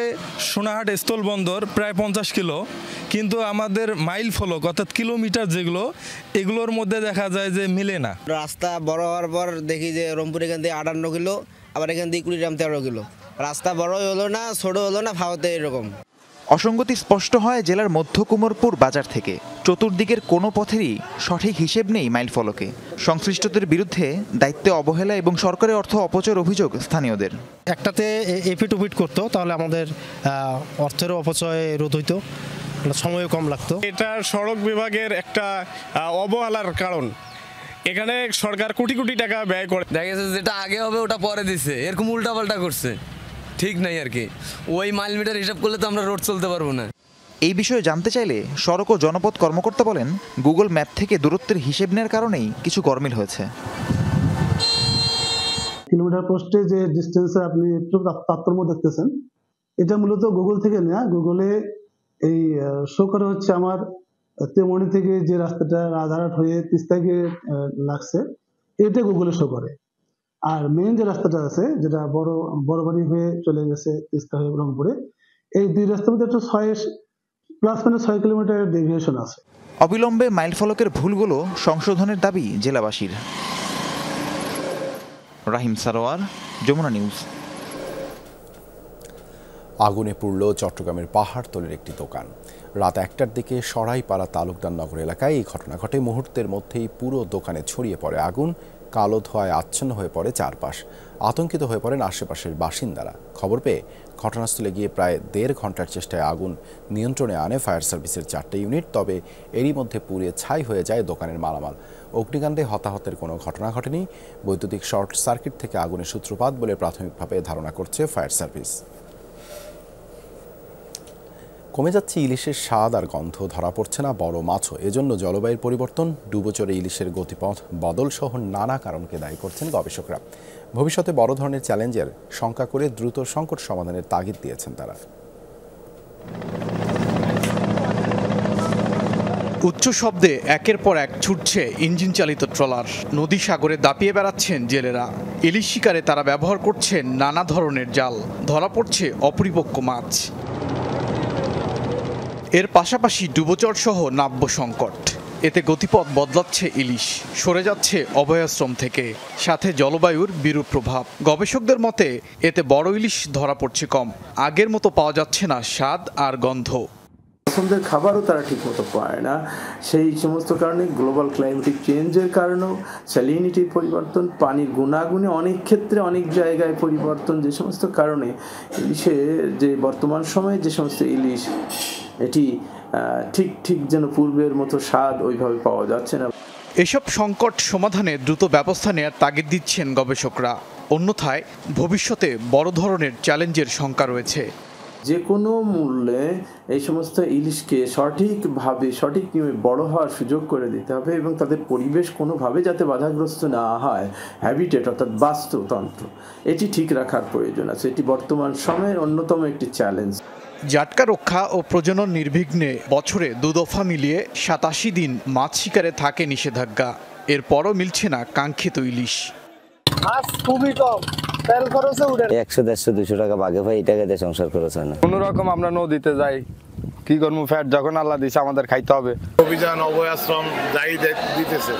সোনাহাট স্থলবন্দর প্রায় 50 কিলো, কিন্তু আমাদের মাইল ফলক অর্থাৎ কিলোমিটার যেগুলো, এগুলোর মধ্যে দেখা যায় যে মিলে না। রাস্তা বড় হওয়ার পর দেখি যে রংপুর এখান থেকে 58 কিলো, আবার এখান থেকে কুড়িগ্রাম 13 কিলো। রাস্তা বড় হলো না, ছোট হলো না, ভাওতে এরকম। অসঙ্গতি স্পষ্ট হয় জেলার মধ্য কুমোরপুর বাজার থেকে। চতুর্দিকের কোনো পথেরই সঠিক হিসেব নেই মাইল ফলকে। সংশ্লিষ্টদের বিরুদ্ধে দায়িত্বে অবহেলা এবং সরকারের অর্থ অপচয়ের অভিযোগ স্থানীয়দের। একটাতে এপিট ওপিট করতো, তাহলে আমাদের অর্থেরও অপচয় রোধ হইতো, সময়ও কম লাগতো। এটা সড়ক বিভাগের একটা অবহেলার কারণ। এখানে সরকার কোটি কোটি টাকা ব্যয় করে, দেখা গেছে যেটা আগে হবে ওটা পরে দিচ্ছে, এরকম উল্টাপাল্টা করছে, ঠিক নাই আর কি। ওই মাইল মিটার হিসাব করলে তো আমরা রোড চলতে পারবো না। এই বিষয়ে জানতে চাইলে সড়ক ও জনপথ কর্মকর্তা বলেন, গুগল ম্যাপ থেকে দূরত্বের হিসেব নেওয়ার কারণেই কিছু গরমিল হয়েছে। কিলোমিটার পোস্টে যে ডিস্টেন্সে আপনি একটু তারতম্য দেখতেছেন, এটা মূলত গুগল থেকে নেওয়া। গুগলে এই শো করে হচ্ছে আমার তেমনি থেকে যে রাস্তাটা রাজারহাট হয়ে তিস্তাকে লাগছে, এটা গুগলে শো করে। আর মেইন যে রাস্তাটা আছে, যেটা বড়বাড়ি হয়ে চলে গেছে তিস্তা হয়ে রংপুরে, এই দুই রাস্তার মধ্যে একটা 6 কিলোমিটার ডেভিয়েশন আছে। অবিলম্বে মাইল ফলকের ভুলগুলো সংশোধনের দাবি জেলাবাসীর। রাহিম সারোয়ার, যমুনা নিউজ। আগুনে পুড়ল চট্টগ্রামের পাহাড়তলের একটি দোকান। রাত 1টার দিকে সরাইপাড়া তালুকদার নগর এলাকায় এই ঘটনা ঘটে। মুহূর্তের মধ্যেই পুরো দোকানে ছড়িয়ে পড়ে আগুন। কালো ধোঁয়ায় আচ্ছন্ন হয়ে পড়ে চারপাশ। আতঙ্কিত হয়ে পড়েন আশেপাশের বাসিন্দারা। খবর পেয়ে ঘটনাস্থলে গিয়ে প্রায় 1.5 ঘন্টার চেষ্টায় আগুন নিয়ন্ত্রণে আনে ফায়ার সার্ভিসের 4টে ইউনিট। তবে এরই মধ্যে পুড়ে ছাই হয়ে যায় দোকানের মালামাল। অগ্নিকাণ্ডে হতাহতের কোনো ঘটনা ঘটেনি। বৈদ্যুতিক শর্ট সার্কিট থেকে আগুনের সূত্রপাত বলে প্রাথমিকভাবে ধারণা করছে ফায়ার সার্ভিস। কমে যাচ্ছে ইলিশের স্বাদ আর গন্ধ, ধরা পড়ছে না বড় মাছও। এজন্য জলবায়ুর পরিবর্তন, ডুবোচরে ইলিশের গতিপথ বদল সহ নানা কারণকে দায়ী করছেন গবেষকরা। ভবিষ্যতে বড় ধরনের চ্যালেঞ্জের শঙ্কা করে দ্রুত সংকট সমাধানের তাগিদ দিয়েছেন তারা। উচ্চ শব্দে একের পর এক ছুটছে ইঞ্জিন চালিত ট্রলার। নদী সাগরে দাপিয়ে বেড়াচ্ছেন জেলেরা। ইলিশ শিকারে তারা ব্যবহার করছেন নানা ধরনের জাল। ধরা পড়ছে অপরিপক্ক মাছ। এর পাশাপাশি ডুবোচর সহ নাব্য সংকট। এতে গতিপথ বদলাচ্ছে ইলিশ, সরে যাচ্ছে অভয়াশ্রম থেকে। সাথে জলবায়ুর বিরূপ প্রভাব। গবেষকদের মতে এতে বড় ইলিশ ধরা পড়ছে কম। আগের মতো পাওয়া যাচ্ছে না স্বাদ আর গন্ধ। পছন্দের খাবারও তারা ঠিকমতো পায় না। সেই সমস্ত কারণে গ্লোবাল ক্লাইমেটিক চেঞ্জের কারণেও, স্যালিনিটির পরিবর্তন, পানির গুণাগুণে অনেক ক্ষেত্রে অনেক জায়গায় পরিবর্তন, যে সমস্ত কারণে ইলিশে যে বর্তমান সময়ে যে সমস্ত ইলিশ, এটি ঠিক যেন পূর্বের মতো স্বাদ ওইভাবে পাওয়া যাচ্ছে না। এসব সংকট সমাধানে দ্রুত ব্যবস্থা নেওয়ার তাগিদ দিচ্ছেন গবেষকরা। অন্যথায় ভবিষ্যতে বড় ধরনের চ্যালেঞ্জের শঙ্কা রয়েছে। যে কোনো মূল্যে এই সমস্ত ইলিশকে সঠিকভাবে সঠিক নিয়মে বড় হওয়ার সুযোগ করে দিতে হবে এবং তাদের পরিবেশ কোনোভাবে যাতে বাধাগ্রস্ত না হয়, হ্যাবিটেট অর্থাৎ বাস্তুতন্ত্র, এটি ঠিক রাখার প্রয়োজন আছে। এটি বর্তমান সময়ের অন্যতম একটি চ্যালেঞ্জ। জাটকা রক্ষা ও প্রজনন নির্বিঘ্নে বছরে 2 দফা মিলিয়ে 87 দিন মাছ শিকারে থাকে নিষেধাজ্ঞা। এরপরও মিলছে না কাঙ্ক্ষিত ইলিশ। খুবই কম, 100-150-200 টাকা বাগে ভাই, এই টাকা দিয়ে সংসার খরচ হয় না। কোনো রকম আমরা নদীতে যাই, কি করবো, ফ্যাট যখন আল্লাহ দিছে আমাদের খাইতে হবে। অভিযান অভয়াশ্রম যাই দিতেছে,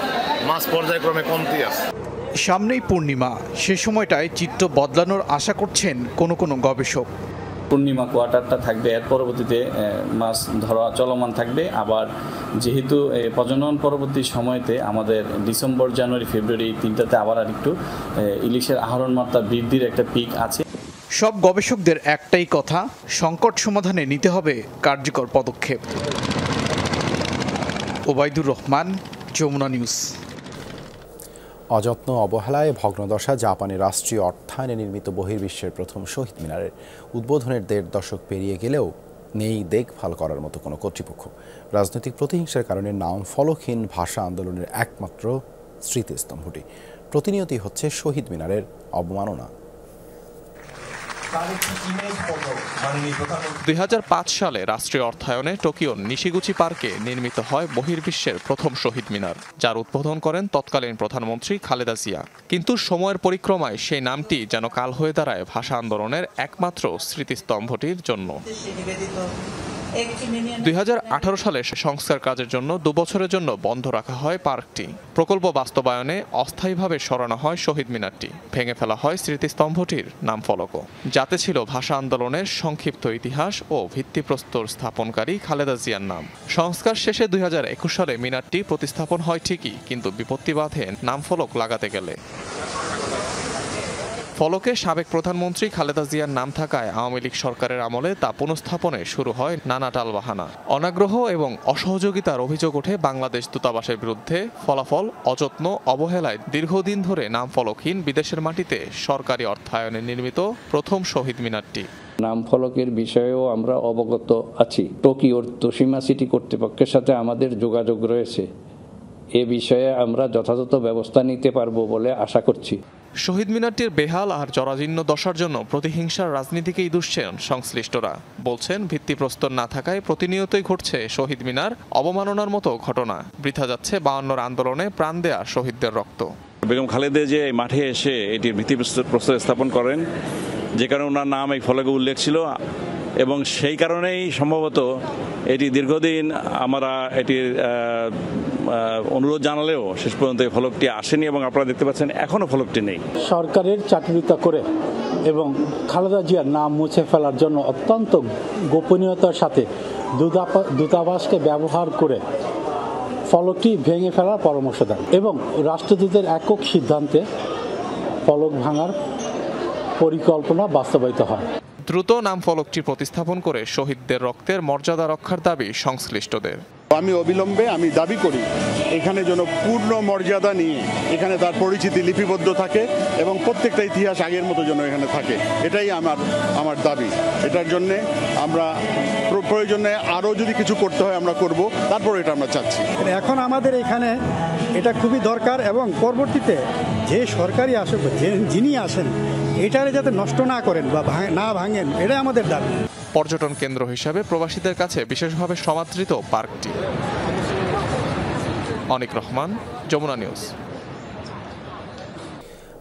মাছ পর্যায়ক্রমে কমতি আছে। সামনেই পূর্ণিমা, সে সময়টায় চিত্র বদলানোর আশা করছেন কোনো গবেষক। পূর্ণিমা কোয়ার্টারটা থাকবে, এর পরবর্তীতে মাছ ধরা চলমান থাকবে। আবার যেহেতু প্রজনন পরবর্তী সময়তে আমাদের ডিসেম্বর, জানুয়ারি, ফেব্রুয়ারি 3টাতে আবার আরেকটু ইলিশের আহরণ মাত্রা বৃদ্ধির একটা পিক আছে। সব গবেষকদের একটাই কথা, সংকট সমাধানে নিতে হবে কার্যকর পদক্ষেপ। ওবায়দুর রহমান, যমুনা নিউজ। অযত্ন অবহেলায় ভগ্নদশা জাপানের রাষ্ট্রীয় অর্থায়নে নির্মিত বহির্বিশ্বের প্রথম শহীদ মিনারের উদ্বোধনের 1.5 দশক পেরিয়ে গেলেও নেই দেখভাল করার মতো কোনো কর্তৃপক্ষ। রাজনৈতিক প্রতিহিংসার কারণে নাম ফলকহীন ভাষা আন্দোলনের একমাত্র স্মৃতিস্তম্ভটি। প্রতিনিয়তই হচ্ছে শহীদ মিনারের অবমাননা। 2005 সালে রাষ্ট্রীয় অর্থায়নে টোকিওর নিশিগুচি পার্কে নির্মিত হয় বহির্বিশ্বের প্রথম শহীদ মিনার, যার উদ্বোধন করেন তৎকালীন প্রধানমন্ত্রী খালেদা জিয়া। কিন্তু সময়ের পরিক্রমায় সেই নামটি যেন কাল হয়ে দাঁড়ায় ভাষা আন্দোলনের একমাত্র স্মৃতিস্তম্ভটির জন্য। 2018 সালে সংস্কার কাজের জন্য 2 বছরের জন্য বন্ধ রাখা হয় পার্কটি। প্রকল্প বাস্তবায়নে অস্থায়ীভাবে সরানো হয় শহীদ মিনারটি, ভেঙে ফেলা হয় স্মৃতিস্তম্ভটির নাম ফলকও, যাতে ছিল ভাষা আন্দোলনের সংক্ষিপ্ত ইতিহাস ও ভিত্তিপ্রস্তর স্থাপনকারী খালেদা জিয়ার নাম। সংস্কার শেষে 2021 সালে মিনারটি প্রতিস্থাপন হয় ঠিকই, কিন্তু বিপত্তি বাধে নাম ফলক লাগাতে গেলে। ফলকে সাবেক প্রধানমন্ত্রী খালেদা জিয়ার নাম থাকায় আওয়ামী লীগ সরকারের আমলে তা পুনঃস্থাপনে শুরু হয় নানা টালবাহানা। অনাগ্রহ এবং অসহযোগিতার অভিযোগ ওঠে বাংলাদেশ দূতাবাসের বিরুদ্ধে। ফলাফল অযত্ন অবহেলায় দীর্ঘদিন ধরে নাম ফলকহীন বিদেশের মাটিতে সরকারি অর্থায়নে নির্মিত প্রথম শহীদ মিনারটি। নাম ফলকের বিষয়েও আমরা অবগত আছি। টোকিওর তোশিমা সিটি কর্তৃপক্ষের সাথে আমাদের যোগাযোগ রয়েছে। এ বিষয়ে আমরা যথাযথ ব্যবস্থা নিতে পারব বলে আশা করছি। শহীদ মিনারটির বেহাল আর জরাজীর্ণ দশার জন্য প্রতিহিংসার রাজনীতিকেই দুষছেন সংশ্লিষ্টরা। বলছেন ভিত্তিপ্রস্তর না থাকায় প্রতিনিয়তই ঘটছে শহীদ মিনার অবমাননার মতো ঘটনা। বৃথা যাচ্ছে 52 আন্দোলনে প্রাণ দেয়া শহীদদের রক্ত। বেগম খালেদা যে মাঠে এসে এটির ভিত্তিপ্রস্তর স্থাপন করেন, যে কারণে ওনার নাম এই ফলকে উল্লেখ ছিল, এবং সেই কারণেই সম্ভবত এটি দীর্ঘদিন আমরা এটির অনুরোধ জানালেও শেষ পর্যন্ত এই ফলকটি আসেনি, এবং আপনারা দেখতে পাচ্ছেন এখনো ফলকটি নেই। সরকারের চাটুরিতা করে এবং খালেদা জিয়ার নাম মুছে ফেলার জন্য অত্যন্ত গোপনীয়তার সাথে দূতাবাসকে ব্যবহার করে ফলকটি ভেঙে ফেলার পরামর্শ দেন এবং রাষ্ট্রদূতের একক সিদ্ধান্তে ফলক ভাঙার পরিকল্পনা বাস্তবায়িত হয়। দ্রুত নাম ফলকটি প্রতিস্থাপন করে শহীদদের রক্তের মর্যাদা রক্ষার দাবি সংশ্লিষ্টদের। আমি অবিলম্বে দাবি করি এখানে যেন পূর্ণ মর্যাদা নিয়ে এখানে তার পরিচিতি লিপিবদ্ধ থাকে এবং প্রত্যেকটা ইতিহাস আগের মতো যেন এখানে থাকে, এটাই আমার দাবি। এটার জন্য আমরা প্রয়োজনে আরও যদি কিছু করতে হয় আমরা করব, তারপর এটা আমরা চাচ্ছি। এখন আমাদের এখানে এটা খুবই দরকার এবং পরবর্তীতে যে সরকারি আসুক, যিনি আসেন, এটারে যাতে নষ্ট না করেন বা না ভাঙেন, এটাই আমাদের দাবি। পর্যটন কেন্দ্র হিসাবে প্রবাসীদের কাছে বিশেষভাবে সমাদৃত পার্কটি। অনিক রহমান, যমুনা নিউজ।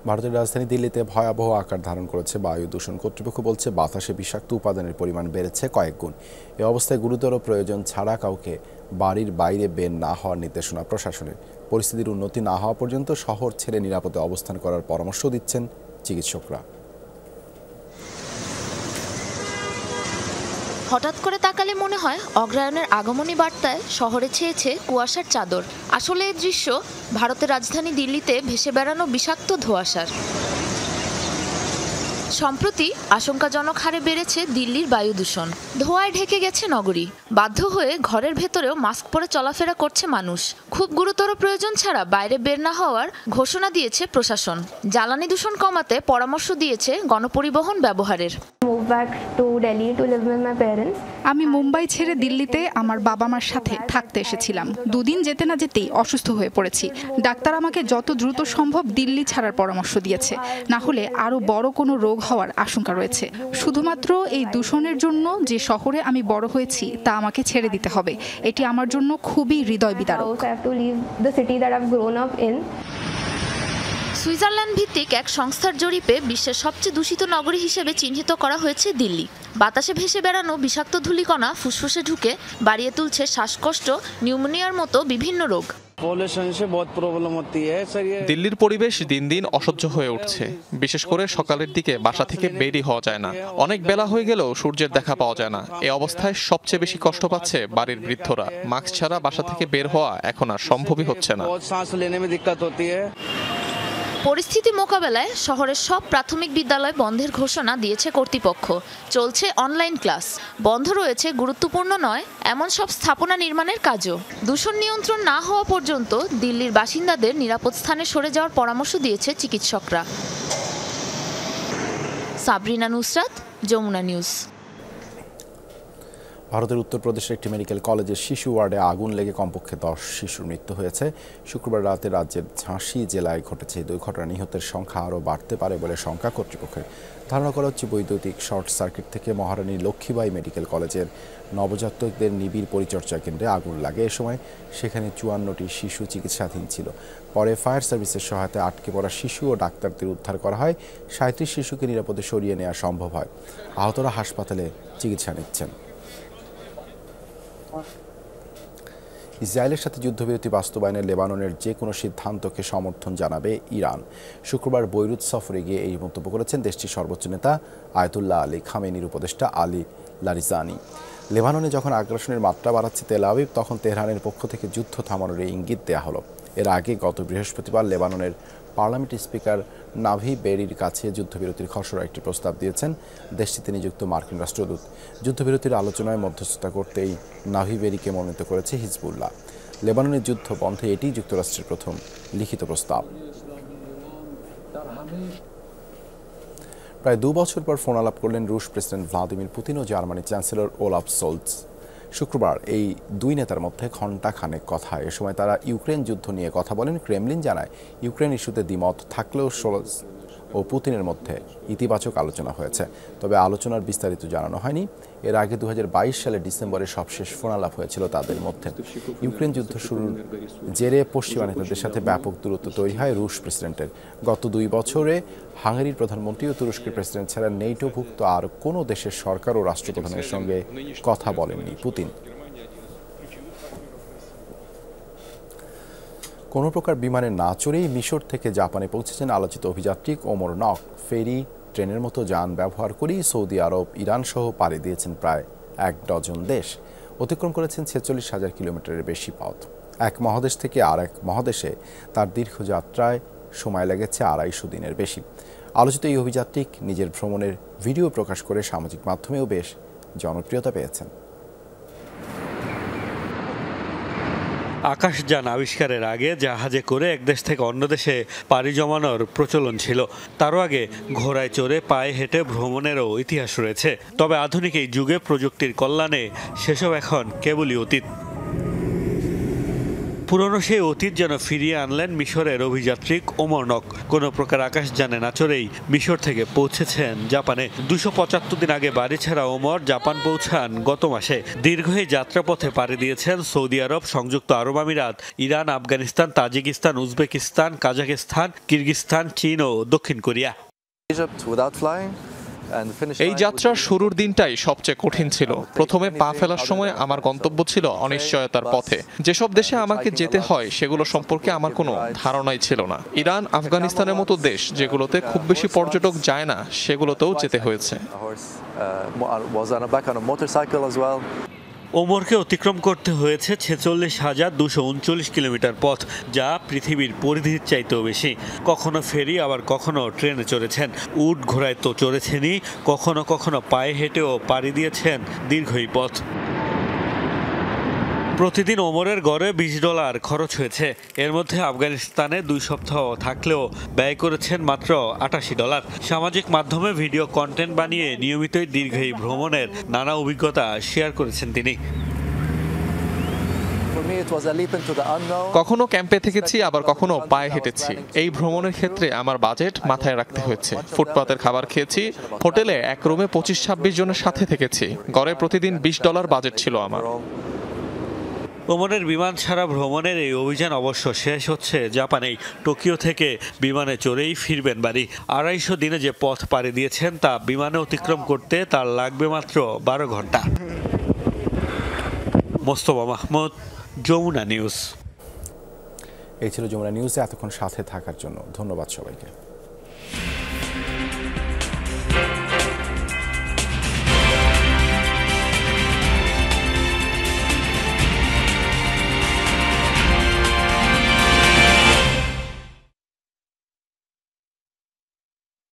ভারতের রাজধানী দিল্লিতে ভয়াবহ আকার ধারণ করেছে বায়ু দূষণ। কর্তৃপক্ষ বলছে বাতাসে বিষাক্ত উপাদানের পরিমাণ বেড়েছে কয়েক গুণ। এ অবস্থায় গুরুতর প্রয়োজন ছাড়া কাউকে বাড়ির বাইরে বের না হওয়ার নির্দেশনা প্রশাসনের। পরিস্থিতির উন্নতি না হওয়া পর্যন্ত শহর ছেড়ে নিরাপদে অবস্থান করার পরামর্শ দিচ্ছেন চিকিৎসকরা। হঠাৎ করে তাকালে মনে হয় অগ্রহায়ণের আগমনী বার্তায় শহরে ছেয়েছে কুয়াশার চাদর। আসলে এই দৃশ্য ভারতের রাজধানী দিল্লিতে ভেসে বেড়ানো বিষাক্ত ধোঁয়াশার। সম্প্রতি আশঙ্কাজনক হারে বেড়েছে দিল্লির বায়ু দূষণ। ধোঁয়ায় ঢেকে গেছে নগরী। বাধ্য হয়ে ঘরের ভেতরেও মাস্ক পরে চলাফেরা করছে মানুষ। খুব গুরুতর প্রয়োজন ছাড়া বাইরে বের না হওয়ার ঘোষণা দিয়েছে প্রশাসন। জ্বালানি দূষণ কমাতে পরামর্শ দিয়েছে গণপরিবহন ব্যবহারের। আমি মুম্বাই ছেড়ে দিল্লিতে আমার বাবা মার সাথে থাকতে এসেছিলাম। 2 দিন যেতে না যেতেই অসুস্থ হয়ে পড়েছি। ডাক্তার আমাকে যত দ্রুত সম্ভব দিল্লি ছাড়ার পরামর্শ দিয়েছে, না হলে আরো বড় কোনো রোগ হওয়ার আশঙ্কা রয়েছে। শুধুমাত্র এই দূষণের জন্য যে শহরে আমি বড় হয়েছি তা আমাকে ছেড়ে দিতে হবে। এটি আমার জন্য খুবই হৃদয় বিদারক। সুইজারল্যান্ড ভিত্তিক এক সংস্থার জরিপে বিশ্বের সবচেয়ে দূষিত নগরী হিসেবে চিহ্নিত করা হয়েছে দিল্লি। বাতাসে ভেসে বেড়ানো বিষাক্ত ধূলিকণা ফুসফুসে ঢুকে বাড়িয়ে তুলছে শ্বাসকষ্ট, নিউমোনিয়ার মতো বিভিন্ন রোগ। দিল্লির পরিবেশ দিন দিন অসহ্য হয়ে উঠছে। বিশেষ করে সকালের দিকে বাসা থেকে বেরই হওয়া যায় না। অনেক বেলা হয়ে গেলেও সূর্যের দেখা পাওয়া যায় না। এই অবস্থায় সবচেয়ে বেশি কষ্ট পাচ্ছে বাড়ির বৃদ্ধরা। মাস্ক ছাড়া বাসা থেকে বের হওয়া এখন আর সম্ভবই হচ্ছে না। পরিস্থিতি মোকাবেলায় শহরের সব প্রাথমিক বিদ্যালয় বন্ধের ঘোষণা দিয়েছে কর্তৃপক্ষ। চলছে অনলাইন ক্লাস। বন্ধ রয়েছে গুরুত্বপূর্ণ নয় এমন সব স্থাপনা নির্মাণের কাজও। দূষণ নিয়ন্ত্রণ না হওয়া পর্যন্ত দিল্লির বাসিন্দাদের নিরাপদ স্থানে সরে যাওয়ার পরামর্শ দিয়েছে চিকিৎসকরা। সাবরিনা নুসরাত, যমুনা নিউজ। ভারতের উত্তরপ্রদেশের একটি মেডিকেল কলেজের শিশু ওয়ার্ডে আগুন লেগে কমপক্ষে 10 শিশুর মৃত্যু হয়েছে। শুক্রবার রাতে রাজ্যের ঝাঁসি জেলায় ঘটেছে এই দুর্ঘটনা। নিহতের সংখ্যা আরও বাড়তে পারে বলে শঙ্কা কর্তৃপক্ষের। ধারণা করা হচ্ছে বৈদ্যুতিক শর্ট সার্কিট থেকে মহারানী লক্ষ্মীবাঈ মেডিকেল কলেজের নবজাতকদের নিবিড় পরিচর্যা কেন্দ্রে আগুন লাগে। এ সময় সেখানে 54টি শিশু চিকিৎসাধীন ছিল। পরে ফায়ার সার্ভিসের সহায়তায় আটকে পড়া শিশু ও ডাক্তারদের উদ্ধার করা হয়। 37 শিশুকে নিরাপদে সরিয়ে নেওয়া সম্ভব হয়। আহতরা হাসপাতালে চিকিৎসা নিচ্ছেন। ইসরায়েলের সাথে যুদ্ধবিরতি বাস্তবায়নে লেবাননের যে কোনো সিদ্ধান্তকে সমর্থন জানাবে ইরান। শুক্রবার বৈরুত সফরে গিয়ে এই মন্তব্য করেছেন দেশটির সর্বোচ্চ নেতা আয়াতুল্লাহ আলী খামেনির উপদেষ্টা আলী লারিজানি। লেবাননে যখন আগ্রাসনের মাত্রা বাড়াচ্ছে তেল আবিব, তখন তেহরানের পক্ষ থেকে যুদ্ধ থামানোর ইঙ্গিত দেওয়া হলো। এর আগে গত বৃহস্পতিবার লেবাননের পার্লামেন্ট স্পিকার নাভি বেরির কাছে যুদ্ধবিরতির খসড়া একটি প্রস্তাব দিয়েছেন দেশটিতে নিযুক্ত মার্কিন রাষ্ট্রদূত। যুদ্ধবিরতির আলোচনায় মধ্যস্থতা করতেই নাভি বেরিকে মনোনীত করেছে হিজবুল্লাহ। লেবাননের যুদ্ধ বন্ধে এটি যুক্তরাষ্ট্রের প্রথম লিখিত প্রস্তাব। প্রায় 2 বছর পর ফোন আলাপ করলেন রুশ প্রেসিডেন্ট ভ্লাদিমির পুতিন ও জার্মানির চ্যান্সেলর ওলাফ সোলজ। শুক্রবার এই দুই নেতার মধ্যে ঘণ্টাখানেক কথা। এ সময় তারা ইউক্রেন যুদ্ধ নিয়ে কথা বলেন। ক্রেমলিন জানায়, ইউক্রেন ইস্যুতে দ্বিমত থাকলেও সোলজ ও পুতিনের মধ্যে ইতিবাচক আলোচনা হয়েছে, তবে আলোচনার বিস্তারিত জানানো হয়নি। এর আগে 2022 সালের ডিসেম্বরে সবশেষ ফোন আলাপ হয়েছিল তাদের মধ্যে। ইউক্রেন যুদ্ধ শুরুর জেরে পশ্চিমা নেতাদের সাথে ব্যাপক দূরত্ব তৈরি হয় রুশ প্রেসিডেন্টের। গত 2 বছরে হাঙ্গেরির প্রধানমন্ত্রী ও তুরস্কের প্রেসিডেন্ট ছাড়া নেটোভুক্ত আর কোনো দেশের সরকার ও রাষ্ট্রপ্রধানের সঙ্গে কথা বলেননি পুতিন। কোনো প্রকার বিমানে না চড়েই মিশর থেকে জাপানে পৌঁছেছেন আলোচিত অভিযাত্রী ওমর নক। ফেরি, ট্রেনের মতো যান ব্যবহার করেই সৌদি আরব, ইরান সহ পাড়ি দিয়েছেন প্রায় 1 ডজন দেশ। অতিক্রম করেছেন 46,000 কিলোমিটারের বেশি পথ। এক মহাদেশ থেকে আর এক মহাদেশে তার দীর্ঘ যাত্রায় সময় লেগেছে 250 দিনের বেশি। আলোচিত এই অভিযাত্রী নিজের ভ্রমণের ভিডিও প্রকাশ করে সামাজিক মাধ্যমেও বেশ জনপ্রিয়তা পেয়েছেন। আকাশযান আবিষ্কারের আগে জাহাজে করে এক দেশ থেকে অন্য দেশে পাড়ি জমানোর প্রচলন ছিল। তারও আগে ঘোড়ায় চড়ে পায়ে হেঁটে ভ্রমণেরও ইতিহাস রয়েছে। তবে আধুনিক এই যুগে প্রযুক্তির কল্যাণে সেসব এখন কেবলই অতীত। পুরনো সেই অতীত যেন ফিরিয়ে আনলেন মিশরের অভিযাত্রী ওমর নক। কোনো প্রকার আকাশযানে না চড়েই মিশর থেকে পৌঁছেছেন জাপানে। 275 দিন আগে বাড়ি ছাড়া ওমর জাপান পৌঁছান গত মাসে। দীর্ঘ এই যাত্রাপথে পাড়ি দিয়েছেন সৌদি আরব, সংযুক্ত আরব আমিরাত, Iran, Afghanistan, Tajikistan, Uzbekistan, Kazakhstan, Kyrgyzstan, চীন ও দক্ষিণ কোরিয়া। এই যাত্রার শুরুর দিনটাই সবচেয়ে কঠিন ছিল। প্রথমে পা ফেলার সময় আমার গন্তব্য ছিল অনিশ্চয়তার পথে। যেসব দেশে আমাকে যেতে হয় সেগুলো সম্পর্কে আমার কোনো ধারণাই ছিল না। ইরান, আফগানিস্তানের মতো দেশ যেগুলোতে খুব বেশি পর্যটক যায় না, সেগুলোতেও যেতে হয়েছে। ওমরকে অতিক্রম করতে হয়েছে 46,239 কিলোমিটার পথ, যা পৃথিবীর পরিধির চাইতেও বেশি। কখনো ফেরি, আবার কখনো ট্রেনে চড়েছেন। উট ঘোড়ায় তো চড়েছেনই, কখনো কখনো পায়ে হেঁটেও পাড়ি দিয়েছেন দীর্ঘ এই পথ। প্রতিদিন ওমরের গড়ে $20 খরচ হয়েছে। এর মধ্যে আফগানিস্তানে 2 সপ্তাহ থাকলেও ব্যয় করেছেন মাত্র $88। সামাজিক মাধ্যমে ভিডিও কন্টেন্ট বানিয়ে নিয়মিতই দীর্ঘ এই ভ্রমণের নানা অভিজ্ঞতা শেয়ার করেছেন তিনি। কখনো ক্যাম্পে থেকেছি, আবার কখনো পায়ে হেঁটেছি। এই ভ্রমণের ক্ষেত্রে আমার বাজেট মাথায় রাখতে হয়েছে। ফুটপাতের খাবার খেয়েছি, হোটেলে এক রুমে 25-26 জনের সাথে থেকেছি। গড়ে প্রতিদিন $20 বাজেট ছিল আমার। ওমরের বিমান ছাড়া ভ্রমণের এই অভিযান অবশ্য শেষ হচ্ছে জাপানেই। টোকিও থেকে বিমানে চড়েই ফিরবেন বাড়ি। 250 দিনে যে পথ পাড়ি দিয়েছেন তা বিমানে অতিক্রম করতে তার লাগবে মাত্র 12 ঘন্টা। মোস্তফা মাহমুদ, যমুনা নিউজ। এই ছিল যমুনা নিউজে এতক্ষণ সাথে থাকার জন্য ধন্যবাদ সবাইকে।